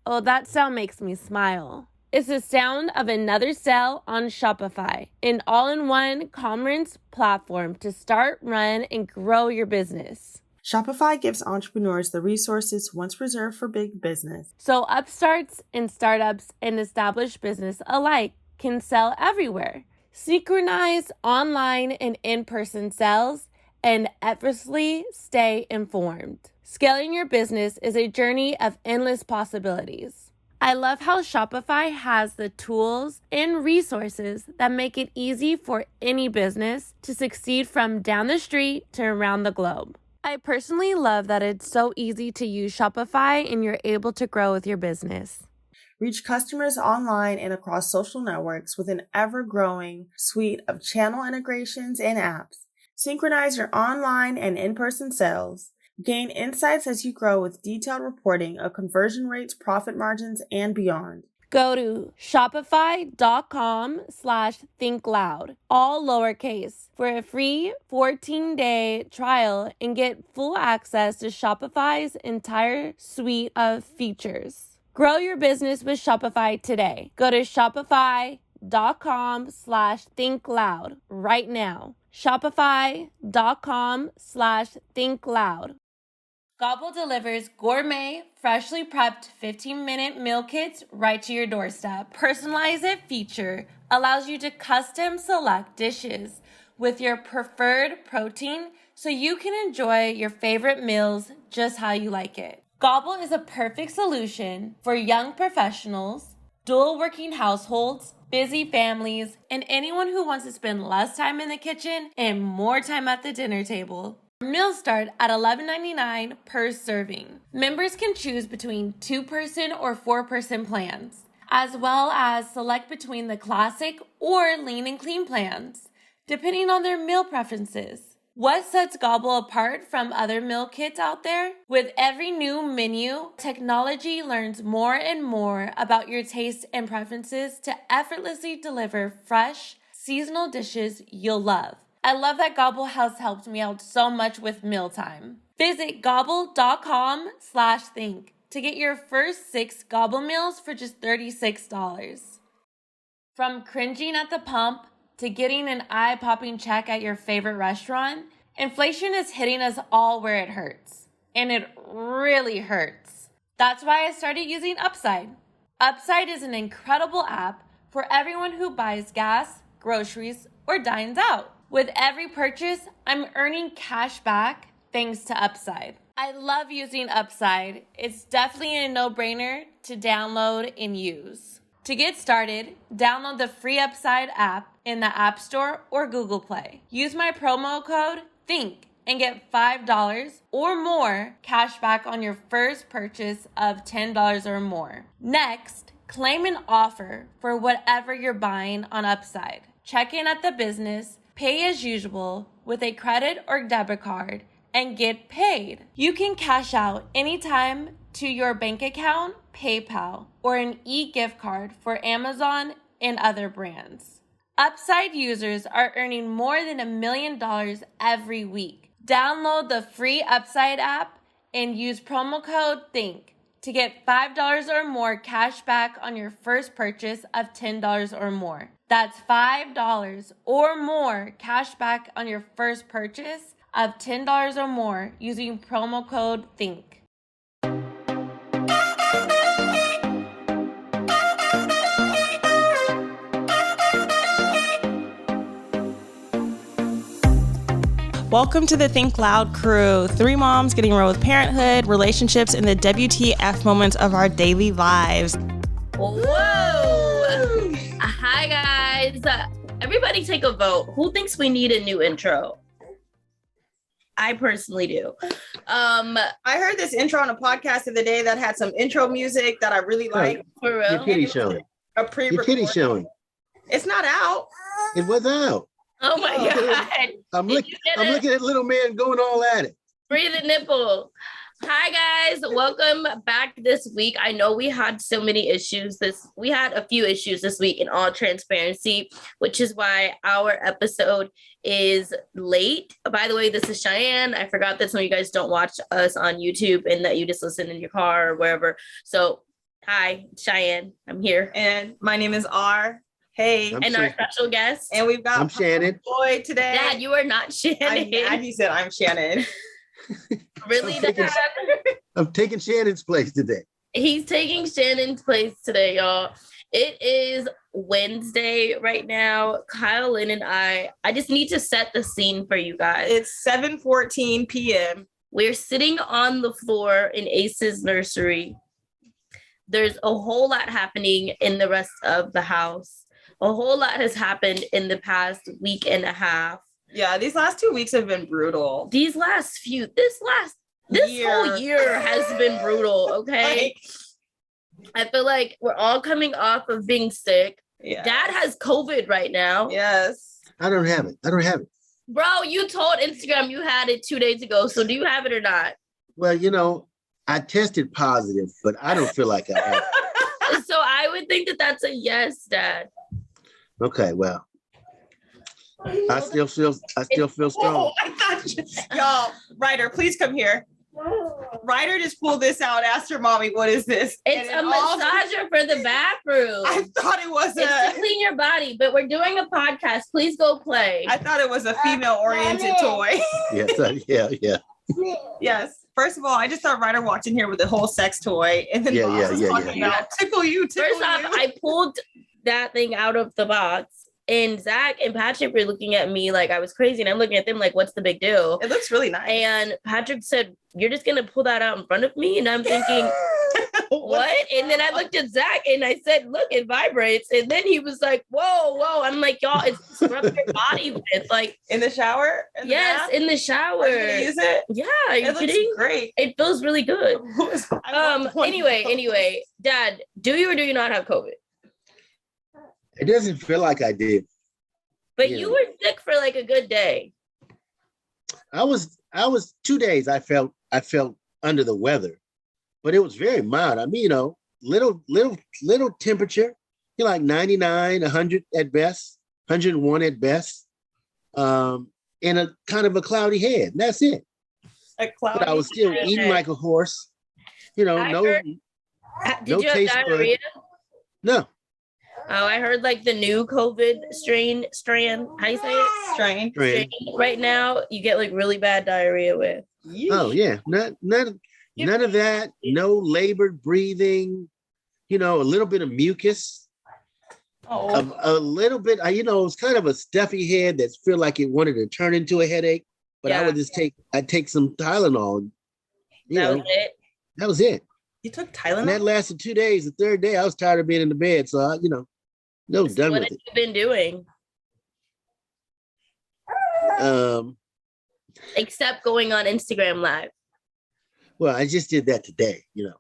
Oh, that sound makes me smile. It's the sound of another sale on Shopify, an all-in-one commerce platform to start, run, and grow your business. Shopify gives entrepreneurs the resources once reserved for big business. So upstarts and startups and established business alike can sell everywhere. Synchronize online and in-person sales and effortlessly stay informed. Scaling your business is a journey of endless possibilities. I love how Shopify has the tools and resources that make it easy for any business to succeed from down the street to around the globe. I personally love that it's so easy to use Shopify and you're able to grow with your business. Reach customers online and across social networks with an ever-growing suite of channel integrations and apps. Synchronize your online and in-person sales. Gain insights as you grow with detailed reporting of conversion rates, profit margins, and beyond. Go to shopify.com/thinkloud, all lowercase, for a free 14-day trial and get full access to Shopify's entire suite of features. Grow your business with Shopify today. Go to shopify.com/thinkloud right now. Shopify.com/thinkloud. Gobble delivers gourmet, freshly prepped 15-minute meal kits right to your doorstep. Personalize It feature allows you to custom select dishes with your preferred protein so you can enjoy your favorite meals just how you like it. Gobble is a perfect solution for young professionals, dual working households, busy families, and anyone who wants to spend less time in the kitchen and more time at the dinner table. Meals start at $11.99 per serving. Members can choose between 2-person or 4-person plans, as well as select between the classic or lean and clean plans, depending on their meal preferences. What sets Gobble apart from other meal kits out there? With every new menu, technology learns more and more about your taste and preferences to effortlessly deliver fresh, seasonal dishes you'll love. I love that Gobble has helped me out so much with mealtime. Visit gobble.com/think to get your first 6 Gobble meals for just $36. From cringing at the pump to getting an eye-popping check at your favorite restaurant, inflation is hitting us all where it hurts. And it really hurts. That's why I started using Upside. Upside is an incredible app for everyone who buys gas, groceries, or dines out. With every purchase, I'm earning cash back thanks to Upside. I love using Upside. It's definitely a no-brainer to download and use. To get started, download the free Upside app in the App Store or Google Play. Use my promo code THINK and get $5 or more cash back on your first purchase of $10 or more. Next, claim an offer for whatever you're buying on Upside. Check in at the business, pay as usual with a credit or debit card, and get paid. You can cash out anytime to your bank account, PayPal, or an e-gift card for Amazon and other brands. Upside users are earning more than $1 million every week. Download the free Upside app and use promo code THINK to get $5 or more cash back on your first purchase of $10 or more. That's $5 or more cash back on your first purchase of $10 or more using promo code THINK. Welcome to the Think Loud crew. 3 moms getting real with parenthood, relationships, and the WTF moments of our daily lives. Whoa! Hi, guys. Everybody take a vote. Who thinks we need a new intro? I personally do. I heard this intro on a podcast the other day that had some intro music that I really like. For real? Your kitty showing. Your kitty showing. It's not out. It was out. Oh my God. I'm looking at little man going all at it. Free the nipple. Hi, guys. Welcome back this week. I know we had so many issues. We had a few issues this week in all transparency, which is why our episode is late. By the way, this is Cheyenne. I forgot that some of you guys don't watch us on YouTube and that you just listen in your car or wherever. So Hi, Cheyenne. I'm here. And my name is R. Hey. And our special guest. And we've got I'm Shanan. Floyd today. Dad, you are not Shannon. I'm mad he said I'm Shanan. Really, Dad? I'm taking Shannon's place today. He's taking Shannon's place today, y'all. It is Wednesday right now. Kyle, Lynn, and I just need to set the scene for you guys. It's 7:14 p.m. We're sitting on the floor in Ace's nursery. There's a whole lot happening in the rest of the house. A whole lot has happened in the past week and a half. Yeah, these last 2 weeks have been brutal. This whole year has been brutal, okay? I feel like we're all coming off of being sick. Yeah. Dad has COVID right now. Yes. I don't have it. Bro, you told Instagram you had it 2 days ago. So do you have it or not? Well, I tested positive, but I don't feel like I have it. So I would think that that's a yes, Dad. Okay, well, I still feel strong. Y'all, Ryder, please come here. Ryder just pulled this out, asked her mommy, what is this? It's a massager for the bathroom. I thought it was It's to clean your body, but we're doing a podcast. Please go play. I thought it was a female-oriented toy. Yes, yeah. Yes. First of all, I just thought Ryder walked in here with a whole sex toy, and then Boss was talking about tickle you. First off, I pulled that thing out of the box, and Zach and Patrick were looking at me like I was crazy, and I'm looking at them like, what's the big deal? It looks really nice. And Patrick said, you're just going to pull that out in front of me? And I'm thinking, what? And then I looked at Zach and I said, look, it vibrates. And then he was like, whoa. I'm like, y'all, it's to rub your body with. Like, in the shower? Yes, in the shower. Are you gonna use it? Yeah, are you kidding? Looks great. It feels really good. Anyway, Dad, do you or do you not have COVID? It doesn't feel like I did. But you were sick for like a good day. I was 2 days. I felt under the weather, but it was very mild. I mean, little temperature, like 99, 100 at best, 101 at best, and a kind of a cloudy head. That's it. But I was still eating like a horse. Did no you have diarrhea? No. Oh, I heard like the new COVID strain. How do you say it? Strain. Right now, you get like really bad diarrhea with. Oh yeah, none of that. No labored breathing. A little bit of mucus. Oh. A little bit. It was kind of a stuffy head that felt like it wanted to turn into a headache. But I would just take some Tylenol. That was it. That was it. You took Tylenol? And that lasted 2 days. The third day, I was tired of being in the bed. So, done with it. What have you been doing? Except going on Instagram Live. Well, I just did that today, And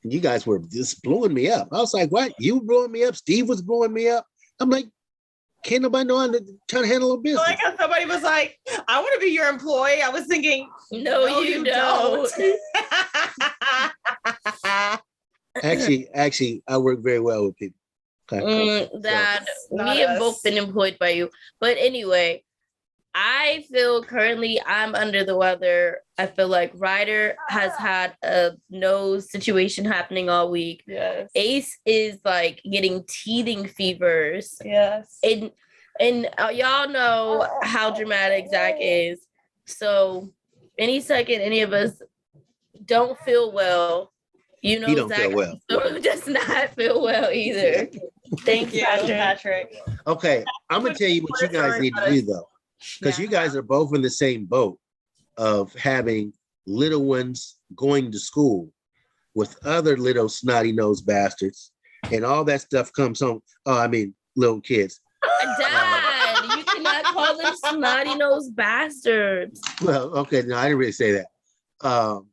you guys were just blowing me up. I was like, what? You were blowing me up? Steve was blowing me up? I'm like, can't nobody know I'm trying to handle a business. Like somebody was like, I want to be your employee. I was thinking, no, you don't. Actually, I work very well with people. Okay. We have both been employed by you. But anyway, I feel currently I'm under the weather. I feel like Ryder has had a nose situation happening all week. Yes. Ace is like getting teething fevers. Yes. And y'all know how dramatic Zach is. So any second any of us don't feel well, he don't Zach feel well. does not feel well either. Thank you, Patrick. Okay, I'm gonna tell you what you guys need to do though. Because you guys are both in the same boat of having little ones going to school with other little snotty nosed bastards, and all that stuff comes home. Little kids. Dad, you cannot call them snotty nosed bastards. Well, okay, no, I didn't really say that. No.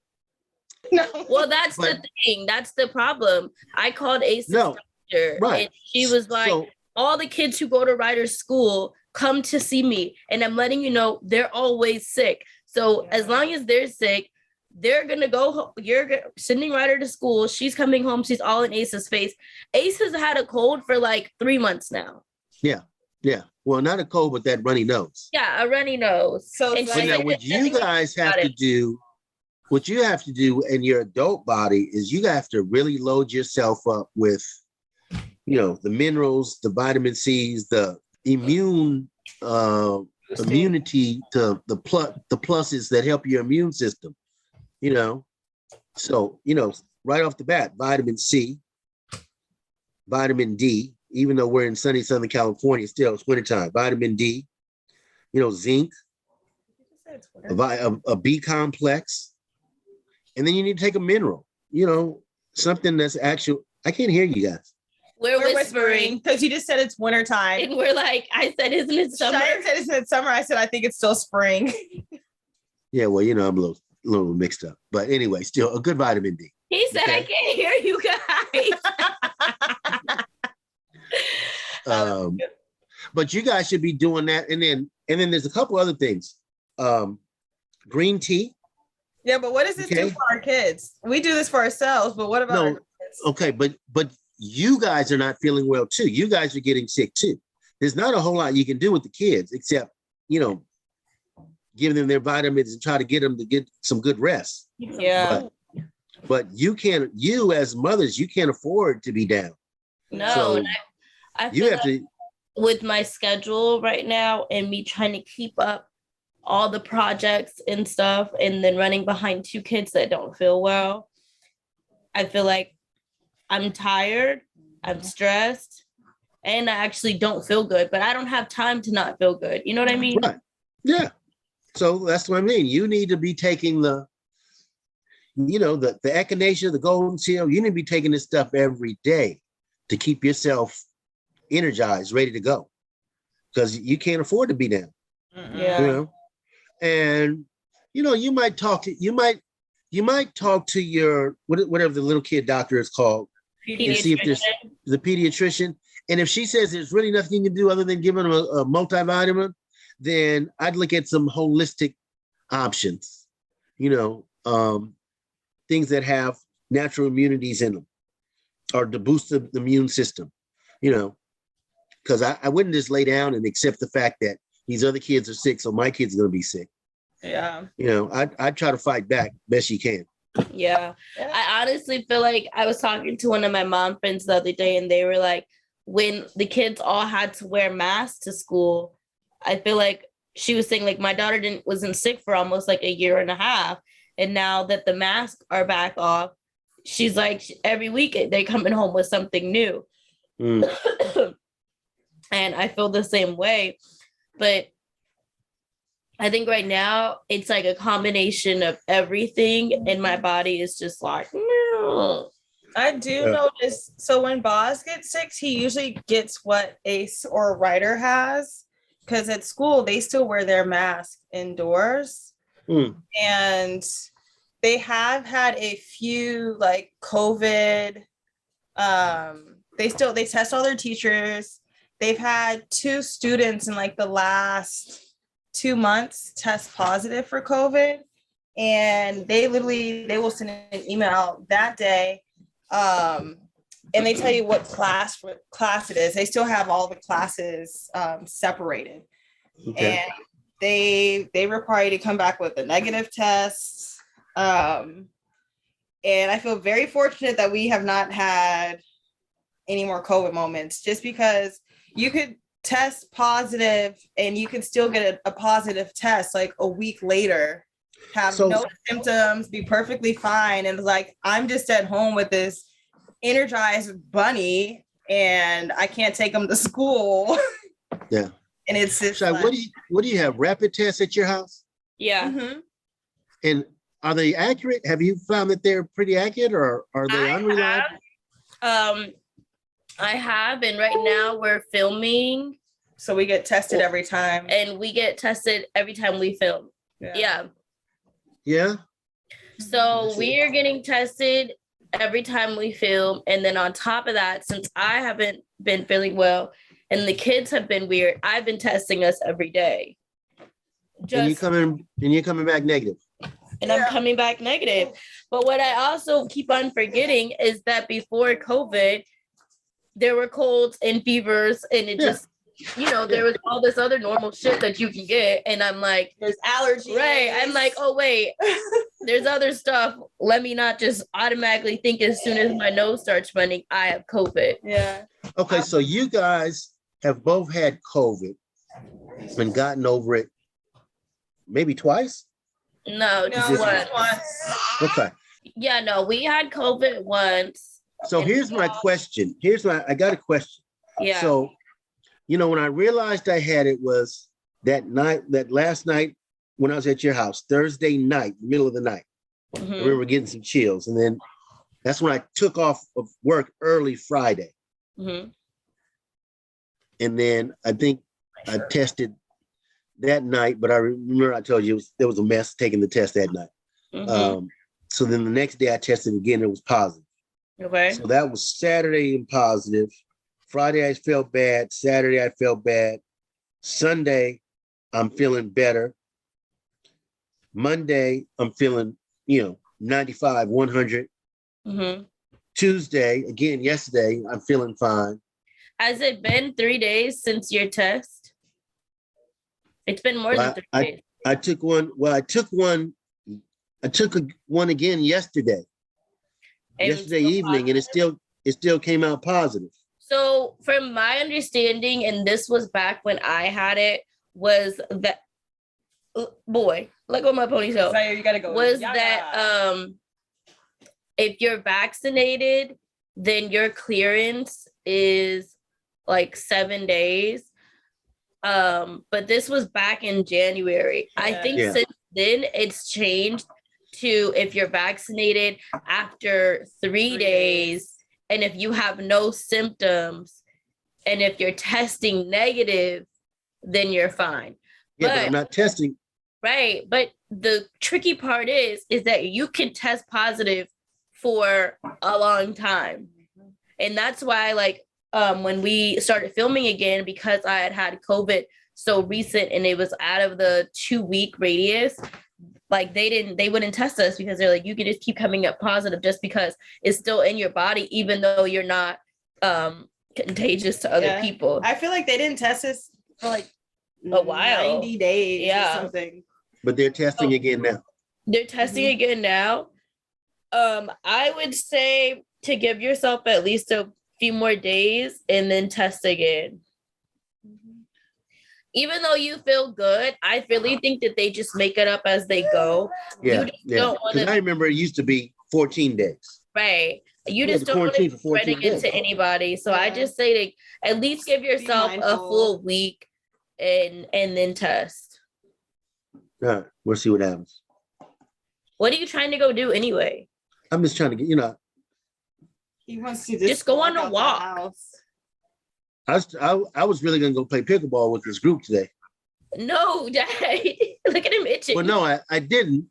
Well, that's the thing. That's the problem. I called Ace sister, right. And she was like, all the kids who go to Ryder's school come to see me, and I'm letting you know they're always sick. So as long as they're sick, they're gonna go. You're sending Ryder to school. She's coming home. She's all in Ace's face. Ace has had a cold for like 3 months now. Yeah. Well, not a cold, but that runny nose. Yeah, a runny nose. So now, what you guys have to do what you have to do in your adult body is you have to really load yourself up with, the minerals, the vitamin C's, the immunity to the pluses that help your immune system, So, right off the bat, vitamin C, vitamin D, even though we're in sunny Southern California, still it's wintertime, vitamin D, zinc, a B complex. And then you need to take a mineral, something that's actual. I can't hear you guys. We're whispering because you just said it's wintertime. And we're like, I said, isn't it summer? Cheyenne said, isn't it summer? I said, I think it's still spring. Yeah, well, I'm a little mixed up. But anyway, still a good vitamin D. He said, okay. I can't hear you guys. But you guys should be doing that. And then there's a couple other things. Green tea. Yeah, but what does this do for our kids? We do this for ourselves, but what about our kids? Okay, but you guys are not feeling well too. You guys are getting sick too. There's not a whole lot you can do with the kids except, giving them their vitamins and try to get them to get some good rest. Yeah. But you as mothers, you can't afford to be down. No, so I feel like with my schedule right now and me trying to keep up all the projects and stuff, and then running behind 2 kids that don't feel well, I feel like I'm tired, I'm stressed, and I actually don't feel good, but I don't have time to not feel good. You know what I mean? Right. Yeah. So that's what I mean. You need to be taking the echinacea, the golden seal. You need to be taking this stuff every day to keep yourself energized, ready to go, because you can't afford to be down. Yeah. And you might talk to your whatever the little kid doctor is called, and see if there's the pediatrician. And if she says there's really nothing you can do other than giving them a multivitamin, then I'd look at some holistic options, things that have natural immunities in them, or to boost the immune system, because I wouldn't just lay down and accept the fact that these other kids are sick, so my kid's going to be sick. Yeah. I'd try to fight back best you can. Yeah. I honestly feel like I was talking to one of my mom friends the other day, and they were like, when the kids all had to wear masks to school, I feel like she was saying, like, my daughter wasn't sick for almost like a year and a half. And now that the masks are back off, she's like, every week they're coming home with something new. And I feel the same way. But I think right now it's like a combination of everything, and my body is just like, no. I do notice. So when Boz gets sick, he usually gets what Ace or Ryder has, because at school they still wear their mask indoors. And they have had a few like COVID. They test all their teachers. They've had 2 students in like the last 2 months test positive for COVID, and they will send an email out that day, and they tell you what class it is. They still have all the classes separated, and they require you to come back with a negative test. And I feel very fortunate that we have not had any more COVID moments, just because you could test positive and you can still get a positive test like a week later, have no symptoms, be perfectly fine. And like, I'm just at home with this energized bunny and I can't take him to school. Yeah. And it's just so what do you have, rapid tests at your house? Yeah. Mm-hmm. And are they accurate? Have you found that they're pretty accurate, or are they unreliable? I have, and right now we're filming. So we get tested every time. And we get tested every time we film. Yeah. So we are getting tested every time we film. And then on top of that, since I haven't been feeling well and the kids have been weird, I've been testing us every day. And you're coming back negative. And I'm coming back negative. But what I also keep on forgetting is that before COVID, there were colds and fevers, and it just there was all this other normal shit that you can get. And I'm like, there's allergies. Right. I'm like, oh, wait, there's other stuff. Let me not just automatically think as soon as my nose starts running, I have COVID. Yeah. Okay, so you guys have both had COVID and gotten over it maybe twice? No, just once. Okay. Yeah, no, we had COVID once. So here's my question. I got a question. Yeah. So, when I realized I had it was that last night when I was at your house, Thursday night, middle of the night. Mm-hmm. I remember getting some chills. And then that's when I took off of work early Friday. Mm-hmm. And then I think I tested that night, but I remember I told you it was a mess taking the test that night. Mm-hmm. So then the next day I tested again, it was positive. Okay. So that was Saturday and positive. Friday I felt bad. Saturday I felt bad. Sunday I'm feeling better. Monday I'm feeling, 95, 100. Mm-hmm. Tuesday, again, yesterday, I'm feeling fine. Has it been 3 days since your test? It's been more than 3 days. I took one. Well, I took one again yesterday. Yesterday evening, and it still came out positive. So from my understanding, and this was back when I had it, was that boy, let go of my ponytail. Sorry, you gotta go. Was that if you're vaccinated, then your clearance is like 7 days. But this was back in January. Yeah. I think since then it's changed to if you're vaccinated after 3 days, and if you have no symptoms, and if you're testing negative, then you're fine. Yeah, but I'm not testing. Right. But the tricky part is that you can test positive for a long time. And that's why, when we started filming again, because I had COVID so recent and it was out of the 2-week radius, they wouldn't test us because they're like, you can just keep coming up positive just because it's still in your body, even though you're not contagious to other people. I feel like they didn't test us for a while, 90 days or something. But they're testing again now. They're testing again now. I would say to give yourself at least a few more days and then test again. Even though you feel good, I really think that they just make it up as they go. Yeah, because I remember it used to be 14 days. Right. You just don't want to spread it into anybody. So I just say to at least give yourself a full week and then test. All right, we'll see what happens. What are you trying to go do anyway? I'm just trying to get, He wants to just go on a walk. I was really gonna go play pickleball with this group today. No, Dad. Look at him itching. Well, no, I didn't.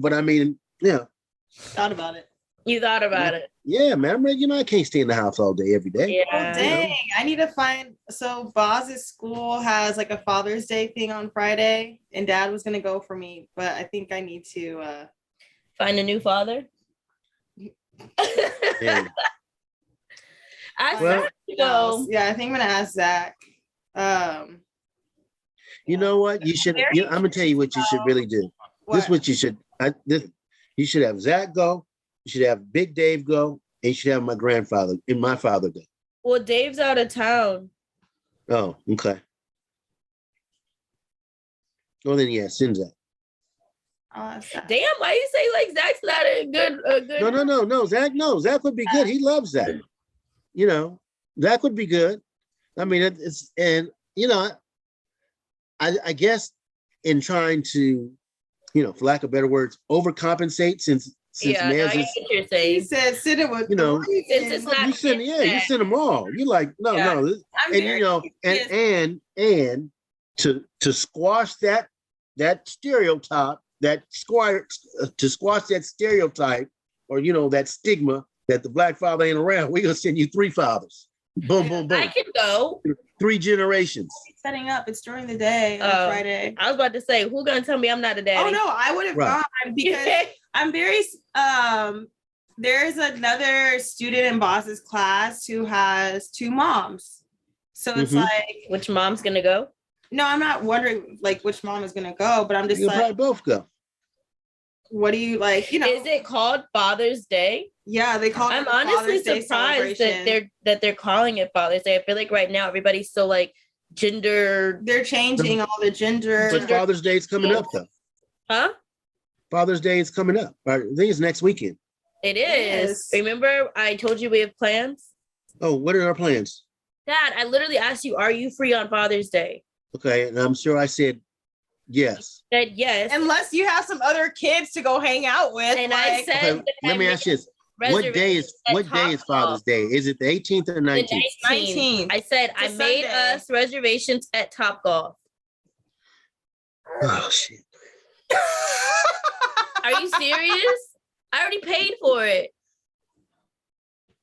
But I mean, thought about it. You thought about it. Yeah, man. I can't stay in the house all day, every day. Yeah. Oh, dang. I need to find. So Boz's school has a Father's Day thing on Friday, and Dad was gonna go for me, but I think I need to find a new father. Yeah. I think I'm gonna ask Zach. You know what? You should. I'm gonna tell you what you should really do. This is what you should. You should have Zach go. You should have Big Dave go, and you should have my grandfather and my father go. Well, Dave's out of town. Oh, okay. Well, then send Zach. Damn, why you say Zach's not a good? No. Zach would be good. He loves Zach. Zach would be good. I mean, I guess in trying to, for lack of better words, overcompensate since Naz is, he said sit it with you send them all. You're like, no, and to squash that stereotype, to squash that stereotype, or that stigma that the black father ain't around, we're gonna send you 3 fathers. Boom, boom, boom. I can go. 3 generations. Setting up. It's during the day on Friday. I was about to say, who's gonna tell me I'm not a daddy? Oh no, I would have gone because I'm very there's another student in Boss's class who has 2 moms. So it's like, which mom's gonna go? No, I'm not wondering like which mom is gonna go, but I'm just You'll like, probably both go. What do you like? You know, is it called Father's Day? Yeah, they call it. I'm honestly surprised that they're calling it Father's Day. I feel like right now everybody's so like gender. They're changing all the gender. But Father's Day is coming up though. Huh? Father's Day is coming up. I think it's next weekend. It is. Remember, I told you we have plans. Oh, what are our plans? Dad, I literally asked you, "Are you free on Father's Day?" Okay, and I'm sure I said yes. You said yes, unless you have some other kids to go hang out with. And I said, okay, let me ask you this: what day is Father's Day? Is it the 18th or 19th? The 19th. I said I made us reservations at Top Golf. Oh shit! Are you serious? I already paid for it.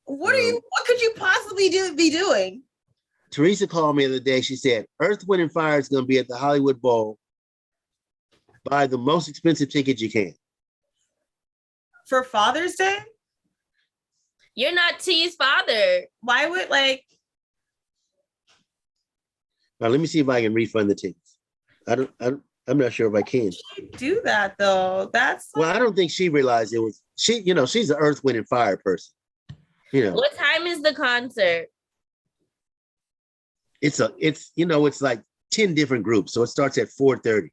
What could you possibly be doing? Teresa called me the other day. She said, Earth, Wind, and Fire is going to be at the Hollywood Bowl. Buy the most expensive ticket you can. For Father's Day? You're not T's father. Why would Now, let me see if I can refund the tickets. I'm not sure if I can. Do that though. Well, I don't think she realized it was she's an Earth, Wind, and Fire person. What time is the concert? It's like 10 different groups. So it starts at 4:30.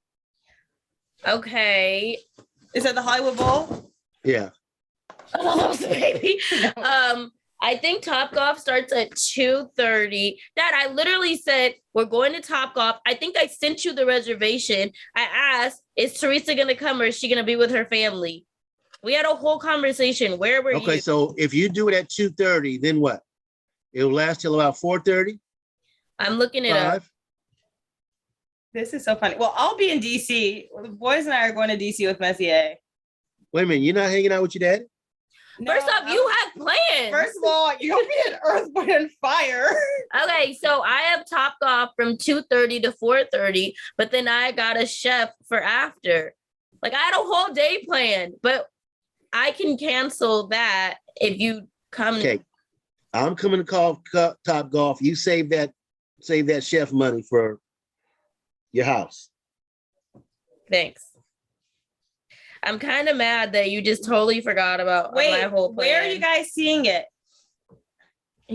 Okay. Is that the Hollywood Bowl? Yeah. Oh, baby. I think Top Golf starts at 2:30. Dad, I literally said, we're going to Top Golf. I think I sent you the reservation. I asked, is Teresa going to come or is she going to be with her family? We had a whole conversation. Where were you? Okay, so if you do it at 2:30, then what? It'll last till about 4:30? I'm looking it up. This is so funny. Well, I'll be in DC. The boys and I are going to DC with Messier. Wait a minute, you're not hanging out with your dad? No, first off, you have plans. First of all, you'll be in Earth, Wind, and Fire. Okay, so I have Top Golf from 2:30 to 4:30, but then I got a chef for after. Like I had a whole day planned, but I can cancel that if you come. Okay, I'm coming to call Top Golf. You save that chef money for your house. Thanks. I'm kind of mad that you just totally forgot about my whole plan. Where are you guys seeing it?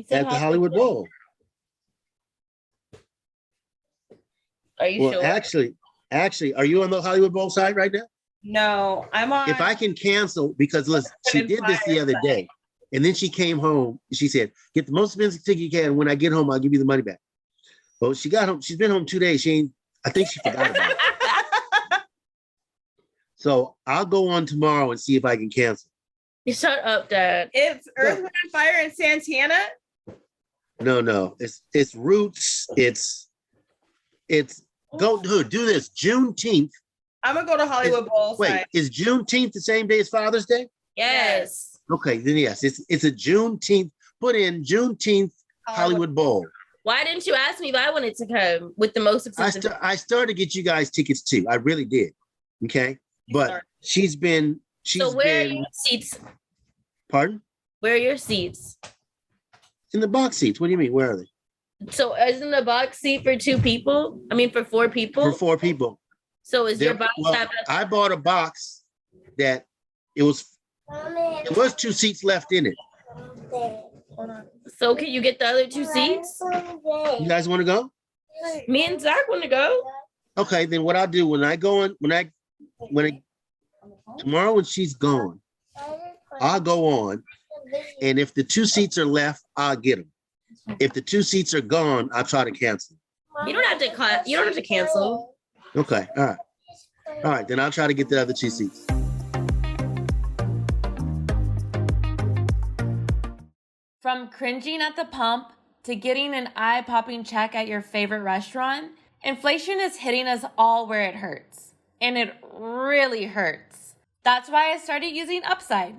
At the Hollywood Bowl. Are you sure? Actually, are you on the Hollywood Bowl site right now? No, I'm on. If I can cancel, because listen, she did this the other day, and then she came home. She said, "Get the most expensive ticket you can. When I get home, I'll give you the money back." Well, she got home. She's been home 2 days. I think she forgot about it. So I'll go on tomorrow and see if I can cancel. You shut up, Dad. It's Earth, Wind, and Fire in Santana. No, it's Roots. It's go do this Juneteenth. I'm gonna go to Hollywood Bowl. Wait, is Juneteenth the same day as Father's Day? Yes. Okay, then yes, it's a Juneteenth. Put in Juneteenth Hollywood Bowl. Why didn't you ask me if I wanted to come with the most expensive? I started to get you guys tickets too. I really did. Okay, but she's been. So where are your seats? Pardon? Where are your seats? In the box seats. What do you mean? Where are they? So isn't the box seat for 2 people? I mean, for 4 people? For 4 people. So is your box have I bought a box that it was 2 seats left in it. So can you get the other 2 seats? You guys want to go? Me and Zach want to go. Okay, then what I'll do tomorrow when she's gone, I'll go on, and if the 2 seats are left, I'll get them. If the 2 seats are gone, I'll try to cancel. You don't have to cancel. Okay, all right. Then I'll try to get the other 2 seats. From cringing at the pump to getting an eye-popping check at your favorite restaurant, inflation is hitting us all where it hurts. And it really hurts. That's why I started using Upside.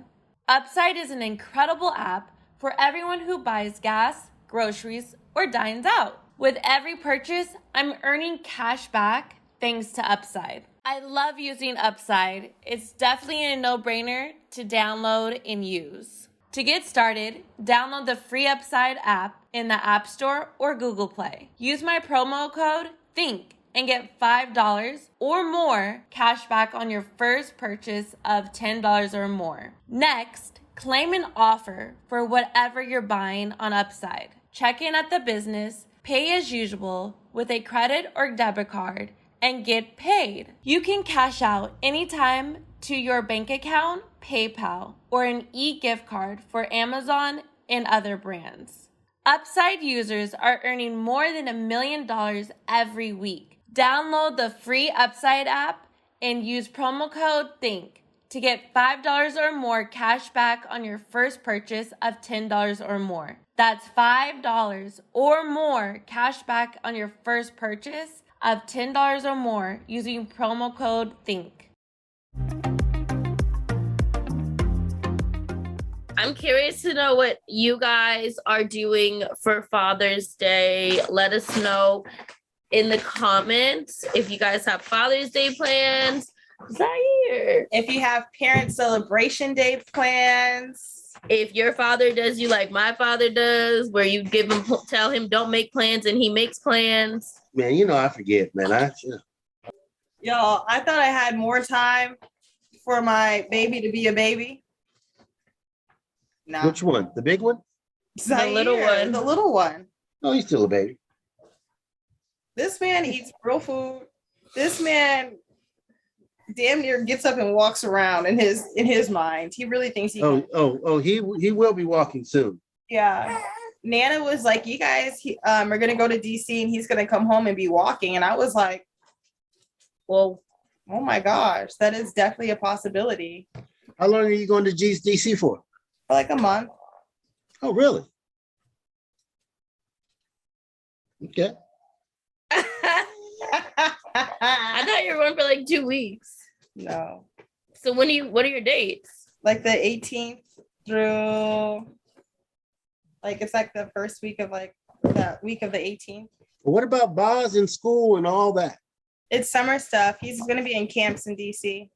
Upside is an incredible app for everyone who buys gas, groceries, or dines out. With every purchase, I'm earning cash back thanks to Upside. I love using Upside. It's definitely a no-brainer to download and use. To get started, download the free Upside app in the App Store or Google Play. Use my promo code THINK and get $5 or more cash back on your first purchase of $10 or more. Next, claim an offer for whatever you're buying on Upside. Check in at the business, pay as usual with a credit or debit card, and get paid. You can cash out anytime to your bank account, PayPal, or an e-gift card for Amazon and other brands. Upside users are earning more than $1 million every week. Download the free Upside app and use promo code THINK to get $5 or more cash back on your first purchase of $10 or more. That's $5 or more cash back on your first purchase of $10 or more using promo code THINK. I'm curious to know what you guys are doing for Father's Day. Let us know in the comments if you guys have Father's Day plans. Zaire, If you have parent celebration day plans. if your father does you like my father does, where you tell him don't make plans and he makes plans. Man, you know I forget, man. Y'all, I thought I had more time for my baby to be a baby. No. Which one? The big one? Zaire, little one. The little one. Oh, he's still a baby. This man eats real food. This man damn near gets up and walks around in his mind. He really thinks he can. He will be walking soon. Yeah. Nana was like, you guys are gonna go to DC and he's gonna come home and be walking. And I was like, well, oh my gosh, that is definitely a possibility. How long are you going to DC for? For like a month. Oh, really? Okay. I thought you were going for like 2 weeks. No. So what are your dates? Like the 18th through like it's like the first week of like that week of the 18th. What about Boz in school and all that? It's summer stuff. He's gonna be in camps in DC.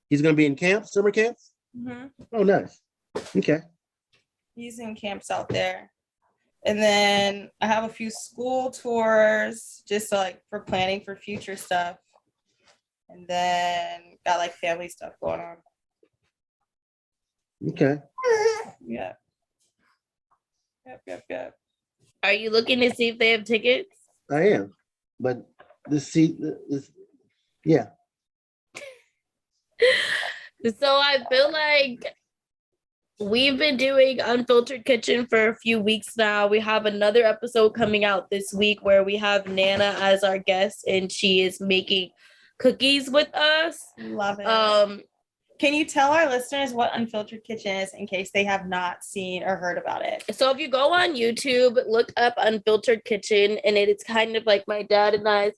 He's going to be in camp, summer camps? Mm-hmm. Oh, nice. Okay. He's in camps out there. And then I have a few school tours just like for planning for future stuff. And then got like family stuff going on. Okay. Yeah. Yep. Are you looking to see if they have tickets? I am. But this seat is, yeah. So I feel like we've been doing Unfiltered Kitchen for a few weeks now. We have another episode coming out this week where we have Nana as our guest and she is making cookies with us. Love it. Can you tell our listeners what Unfiltered Kitchen is in case they have not seen or heard about it? So if you go on YouTube, look up Unfiltered Kitchen, and it's kind of like my dad and I's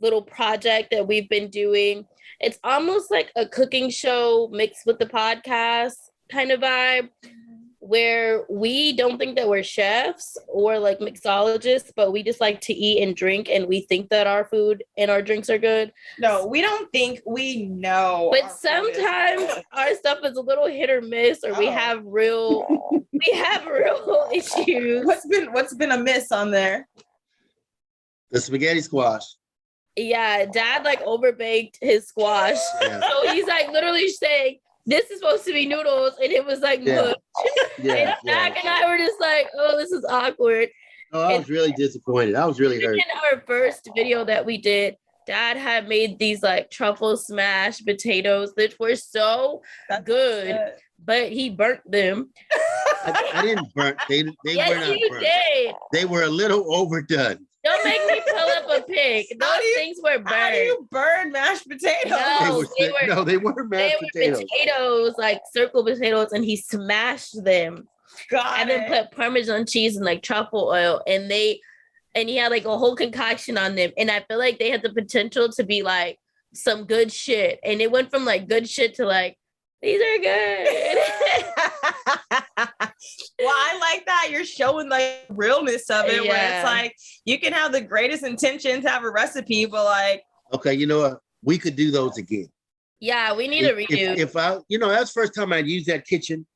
little project that we've been doing. It's almost like a cooking show mixed with the podcast kind of vibe, where we don't think that we're chefs or like mixologists, but we just like to eat and drink, and we think that our food and our drinks are good. No, we don't think, we know. But sometimes our stuff is a little hit or miss, or we have real issues. What's been a miss on there? The spaghetti squash. Yeah, Dad like overbaked his squash. Yeah. So he's like literally saying, this is supposed to be noodles, and it was like mush. And Zach and I were just like, oh, this is awkward. Oh, I was really disappointed. I was really hurt. In our first video that we did, Dad had made these like truffle smashed potatoes that were so good, but he burnt them. I didn't burn. They Yes, were not you burnt. did. They were a little overdone. Don't make me pull up a pic. Those things were burned. How do you burn mashed potatoes? No, They were mashed potatoes, like circle potatoes, and he smashed them. And then put Parmesan cheese and like truffle oil, and he had like a whole concoction on them. And I feel like they had the potential to be like some good shit. And it went from like good shit to like, these are good. Well, I like that you're showing like realness of it, where it's like you can have the greatest intentions, have a recipe, but like, okay, you know what? We could do those again. Yeah, we need a redo. If I, that's the first time I'd used that kitchen.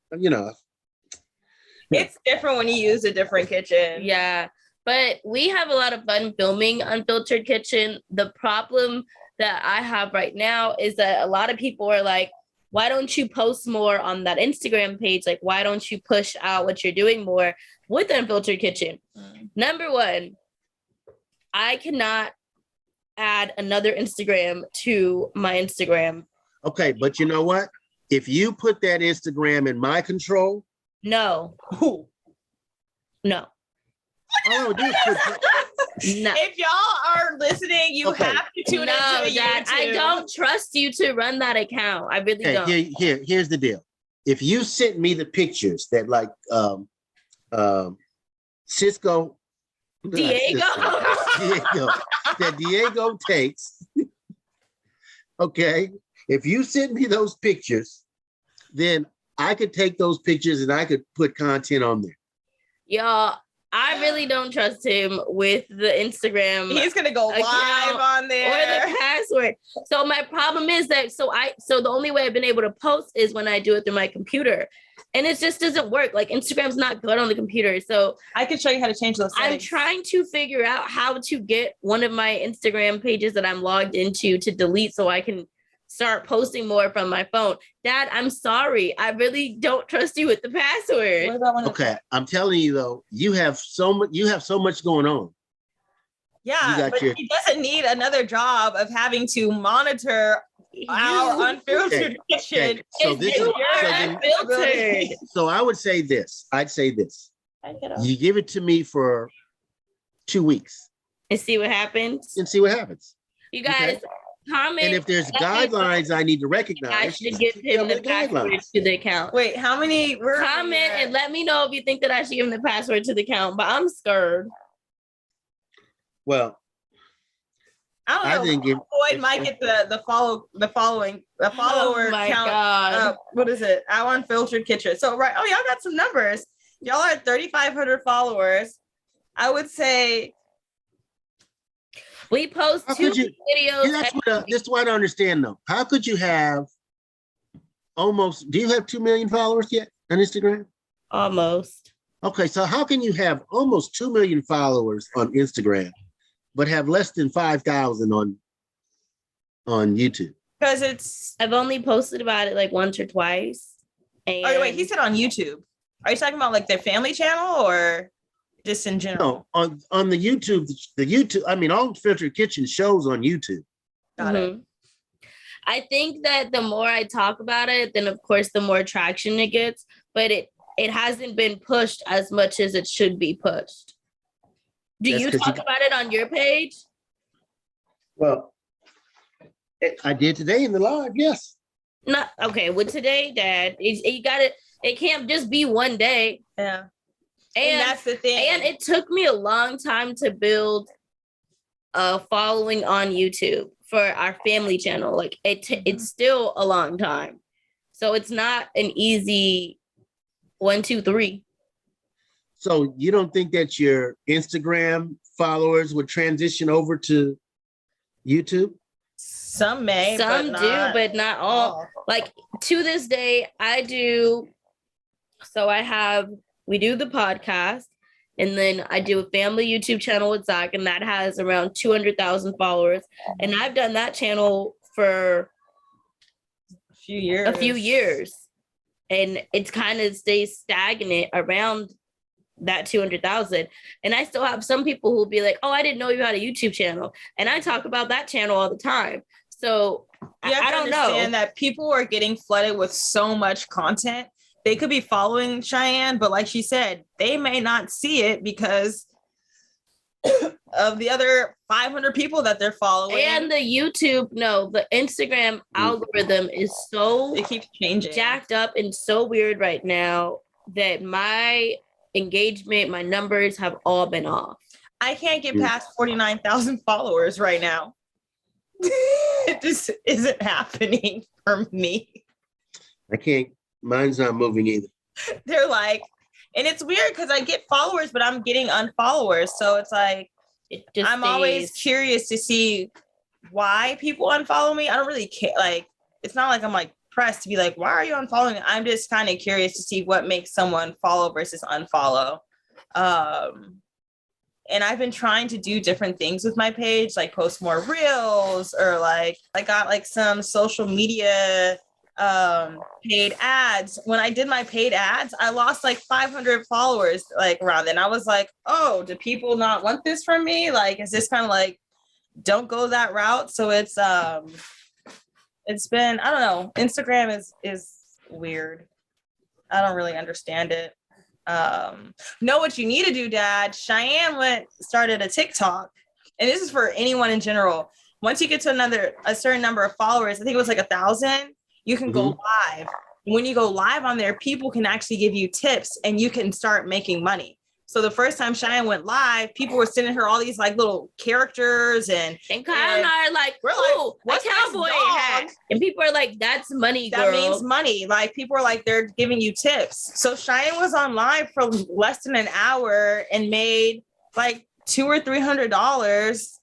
It's different when you use a different kitchen. Yeah. But we have a lot of fun filming Unfiltered Kitchen. The problem that I have right now is that a lot of people are like, why don't you post more on that Instagram page? Like, why don't you push out what you're doing more with Unfiltered Kitchen? Number one, I cannot add another Instagram to my Instagram. Okay, but you know what? If you put that Instagram in my control, no. No. All I would do is No. If y'all are listening, you have to tune into Dad, YouTube. I don't trust you to run that account. I really don't. Here's the deal. If you sent me the pictures that like Cisco Diego that Diego takes, okay, if you send me those pictures, then I could take those pictures and I could put content on there. Y'all, I really don't trust him with the Instagram. He's gonna go live on there or the password. So my problem is that so the only way I've been able to post is when I do it through my computer, and it just doesn't work. Like Instagram's not good on the computer, so I can show you how to change those settings. I'm trying to figure out how to get one of my Instagram pages that I'm logged into to delete so I can start posting more from my phone. Dad, I'm sorry. I really don't trust you with the password. What about Okay, I'm telling you though, you have so much going on. Yeah, but he doesn't need another job of having to monitor our Unfiltered Kitchen. So I would say this. I'd say this. You give it to me for 2 weeks. And see what happens. You guys, comment. And if there's guidelines I need to recognize, I should give him the password to the account. Wait, how many? Comment and let me know if you think that I should give him the password to the account, but I'm scared. Well, I don't know. Floyd might get the follower count. God. What is it? Our Unfiltered Kitchen. So y'all got some numbers. Y'all are 3,500 followers. I would say. We post 2 videos. That's what I don't understand though. How could you have do you have 2 million followers yet on Instagram? Almost. Okay, so how can you have almost 2 million followers on Instagram, but have less than 5,000 on YouTube? Because I've only posted about it like once or twice. And wait, he said on YouTube. Are you talking about like their family channel or just in general? No, on the YouTube, I mean, all Unfiltered Kitchen shows on YouTube. Got it. I think that the more I talk about it, then of course the more traction it gets, but it hasn't been pushed as much as it should be pushed. Do you talk about it on your page? Well, I did today in the live, yes. No, okay. Well, today, Dad, you got it. It can't just be one day. Yeah. And that's the thing. And it took me a long time to build a following on YouTube for our family channel. Like it's still a long time. So it's not an easy 1, 2, 3. So you don't think that your Instagram followers would transition over to YouTube? Some may, but not all. Like to this day, I do. So we do the podcast, and then I do a family YouTube channel with Zach, and that has around 200,000 followers. And I've done that channel for a few years. And it's kind of stays stagnant around that 200,000. And I still have some people who will be like, oh, I didn't know you had a YouTube channel. And I talk about that channel all the time. So I don't know. That people are getting flooded with so much content. They could be following Cheyenne, but like she said, they may not see it because of the other 500 people that they're following. And the Instagram algorithm is it keeps changing, jacked up and so weird right now that my engagement, my numbers have all been off. I can't get past 49,000 followers right now. It just isn't happening for me. I can't. Mine's not moving either. They're like, and it's weird because I get followers, but I'm getting unfollowers. So it's like, I'm always curious to see why people unfollow me. I don't really care. Like, it's not like I'm like pressed to be like, why are you unfollowing? I'm just kind of curious to see what makes someone follow versus unfollow. And I've been trying to do different things with my page, like post more reels, or like I got like some social media paid ads. When I did my paid ads, I lost like 500 followers like around then. I was like, oh, do people not want this from me? Like, is this kind of like, don't go that route? So it's been, I don't know, Instagram is weird. I don't really understand it. Know what you need to do, Dad. Cheyenne started a TikTok, and this is for anyone in general. Once you get to a certain number of followers, I think it was like 1,000, you can go live. When you go live on there, people can actually give you tips and you can start making money. So the first time Cheyenne went live, people were sending her all these like little characters and Kyle and I are like, ooh, what's cowboy hat? And people are like, that's money, girl. That means money. Like people are like, they're giving you tips. So Cheyenne was on live for less than an hour and made like $200 or $300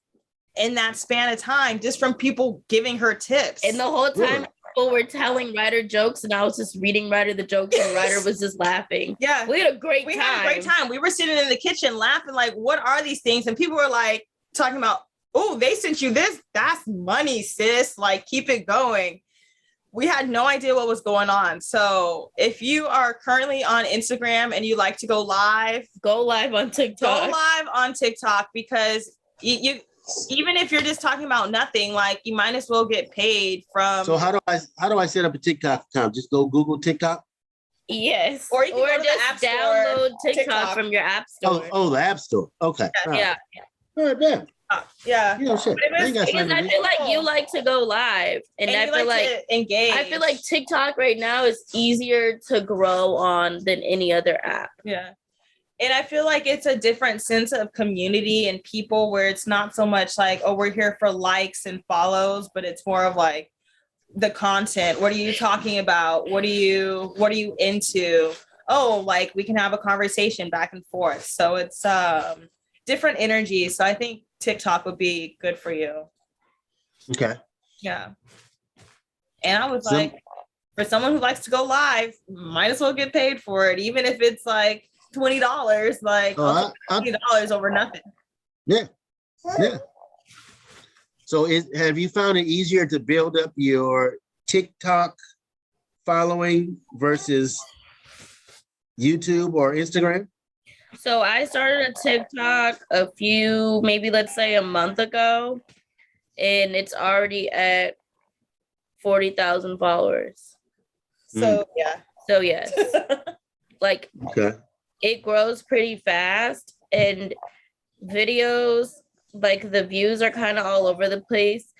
in that span of time just from people giving her tips. And the whole time people were telling Ryder jokes and I was just reading Ryder the jokes and Ryder was just laughing. Yeah. We had a great time. We were sitting in the kitchen laughing like, what are these things? And people were like talking about, oh, they sent you this. That's money, sis. Like, keep it going. We had no idea what was going on. So if you are currently on Instagram and you like to go live on TikTok. Go live on TikTok because you even if you're just talking about nothing, like you might as well get paid from. So how do I set up a TikTok account? Just go Google TikTok? Yes. Or you can go to just the app store, download TikTok from your app store. Oh, the app store. Okay. Yeah. All right, man. Yeah. You know, shit. Because I feel like you like to go live, and I feel like to engage. I feel like TikTok right now is easier to grow on than any other app. Yeah. And I feel like it's a different sense of community and people where it's not so much like, oh, we're here for likes and follows, but it's more of like the content. What are you talking about? What are you into? Oh, like we can have a conversation back and forth. So it's different energies. So I think TikTok would be good for you. Okay. Yeah. And I was like, for someone who likes to go live, might as well get paid for it, even if it's like $20, like $20 over nothing. Yeah. So have you found it easier to build up your TikTok following versus YouTube or Instagram? So I started a TikTok maybe let's say a month ago, and it's already at 40,000 followers. So yeah. So yes. Like okay. It grows pretty fast, and videos, like the views are kind of all over the place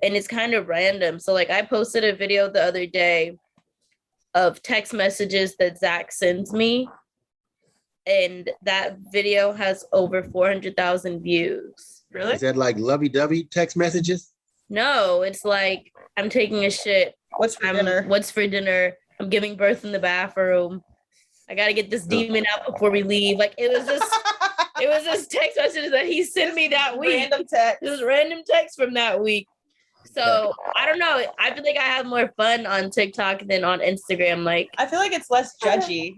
and it's kind of random. So like I posted a video the other day of text messages that Zach sends me, and that video has over 400,000 views. Really? Is that like lovey-dovey text messages? No, it's like, I'm taking a shit. What's for dinner? What's for dinner? I'm giving birth in the bathroom. I got to get this demon out before we leave. Like it was this text message that he sent me that week. Random text. It was random text from that week. So I don't know. I feel like I have more fun on TikTok than on Instagram. Like I feel like it's less judgy.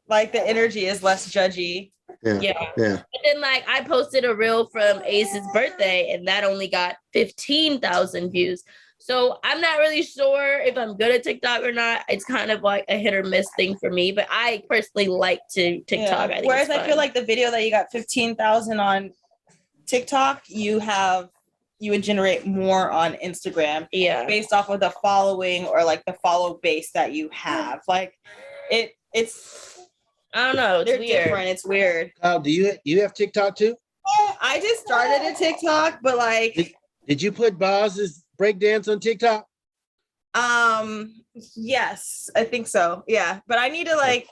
Like the energy is less judgy. Yeah. But then like I posted a reel from Ace's birthday and that only got 15,000 views. So I'm not really sure if I'm good at TikTok or not. It's kind of like a hit or miss thing for me, but I personally like to TikTok. Yeah. I think Whereas I feel like the video that you got 15,000 on TikTok, you would generate more on Instagram. Yeah. Based off of the following or like the follow base that you have. Like it's I don't know. They're weird. different. It's weird. Do you have TikTok too? I just started a TikTok, but like did you put Boz's breakdance on TikTok? Yes, I think so. Yeah. But I need to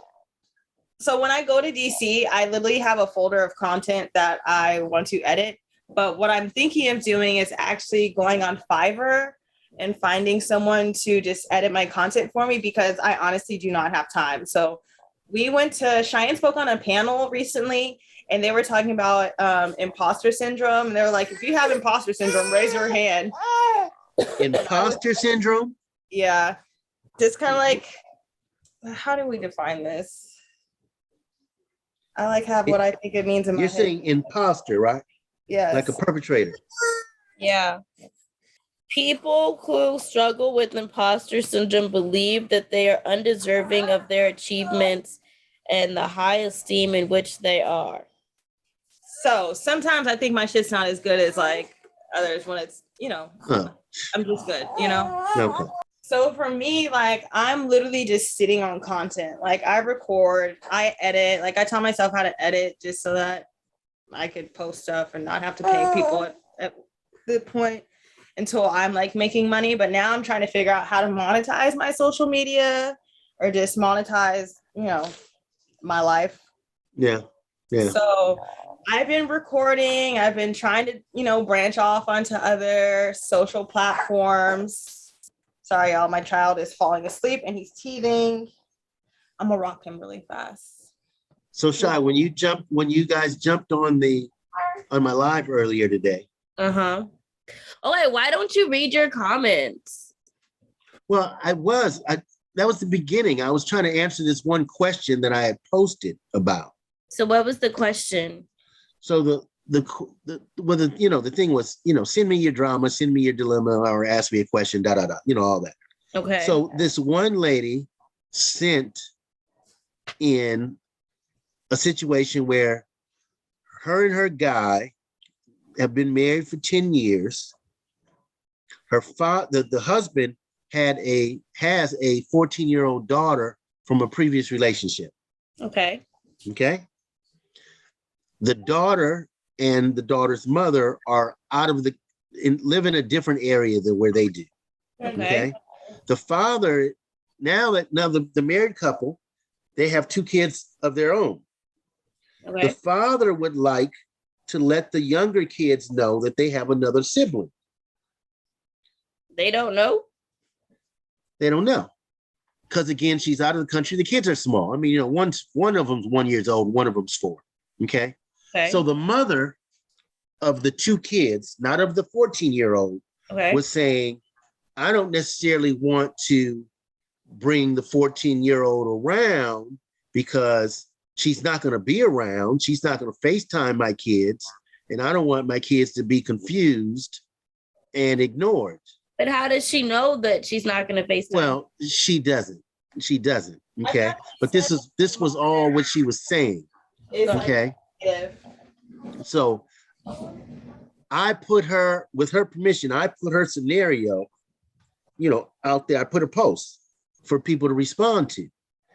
so when I go to DC, I literally have a folder of content that I want to edit. But what I'm thinking of doing is actually going on Fiverr and finding someone to just edit my content for me because I honestly do not have time. So Cheyenne spoke on a panel recently and they were talking about imposter syndrome. And they were like, if you have imposter syndrome, raise your hand. Imposter syndrome? Yeah. just kind of like, how do we define this? I like have what I think it means in my head. You're saying imposter, right? Yes. Like a perpetrator. Yeah. People who struggle with imposter syndrome believe that they are undeserving of their achievements and the high esteem in which they are. So sometimes I think my shit's not as good as like others when it's, I'm just good, Okay. So for me, like, I'm literally just sitting on content. Like, I record, I edit. Like, I taught myself how to edit just so that I could post stuff and not have to pay people at the point until I'm like making money. But now I'm trying to figure out how to monetize my social media or just monetize, my life. Yeah. So I've been recording. I've been trying to, branch off onto other social platforms. Sorry, y'all, my child is falling asleep and he's teething. I'm gonna rock him really fast. So Shy, when you guys jumped on my live earlier today. Uh-huh. Oh wait, why don't you read your comments? Well, that was the beginning. I was trying to answer this one question that I had posted about. So what was the question? So the thing was, send me your drama, send me your dilemma, or ask me a question, all that. Okay. So this one lady sent in a situation where her and her guy have been married for 10 years. Her the husband has a 14-year-old daughter from a previous relationship. Okay. Okay. The daughter and the daughter's mother are live in a different area than where they do. Okay. The father, now the married couple, they have 2 kids of their own. Okay. The father would like to let the younger kids know that they have another sibling. They don't know? They don't know. Because again, she's out of the country. The kids are small. I mean, one of them's 1 year old, one of them's 4. Okay. So the mother of the 2 kids, not of the 14-year-old, was saying, I don't necessarily want to bring the 14-year-old around because she's not going to be around. She's not going to FaceTime my kids. And I don't want my kids to be confused and ignored. But how does she know that she's not going to FaceTime? Well, she doesn't. Okay. But this was all what she was saying. Okay. So I put her, with her permission, I put her scenario, out there. I put a post for people to respond to.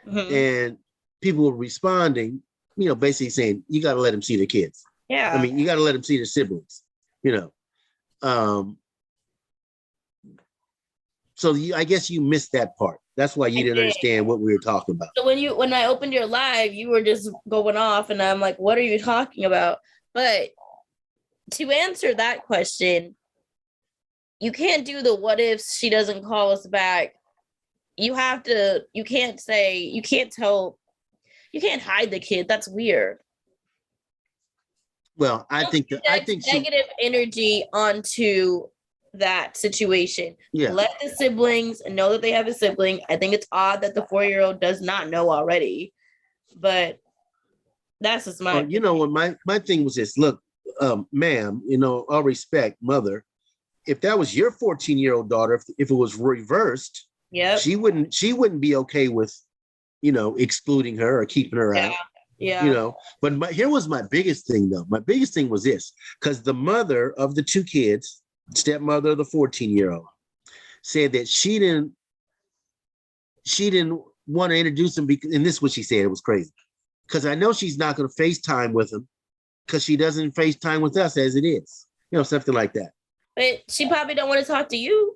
Mm-hmm. And people were responding, basically saying, you got to let them see their kids. Yeah. I mean, you got to let them see their siblings, So I guess you missed that part. That's why you didn't understand what we were talking about. So when I opened your live, you were just going off and I'm like, what are you talking about? But to answer that question, you can't do the what if she doesn't call us back. You can't hide the kid. That's weird. Well, I think negative energy onto that situation. Yeah. Let the siblings know that they have a sibling. I think it's odd that the 4-year-old does not know already, but that's just my what my thing was this. Look, ma'am, all respect, mother, if that was your 14-year-old daughter, if it was reversed, she wouldn't be okay with excluding her or keeping her out. But here was my biggest thing though. My biggest thing was this, because the mother of the 2 kids, stepmother of the 14-year-old, said that she didn't want to introduce him because, and this is what she said, it was crazy, because I know she's not going to FaceTime with him because she doesn't FaceTime with us as it is, something like that. But she probably don't want to talk to you.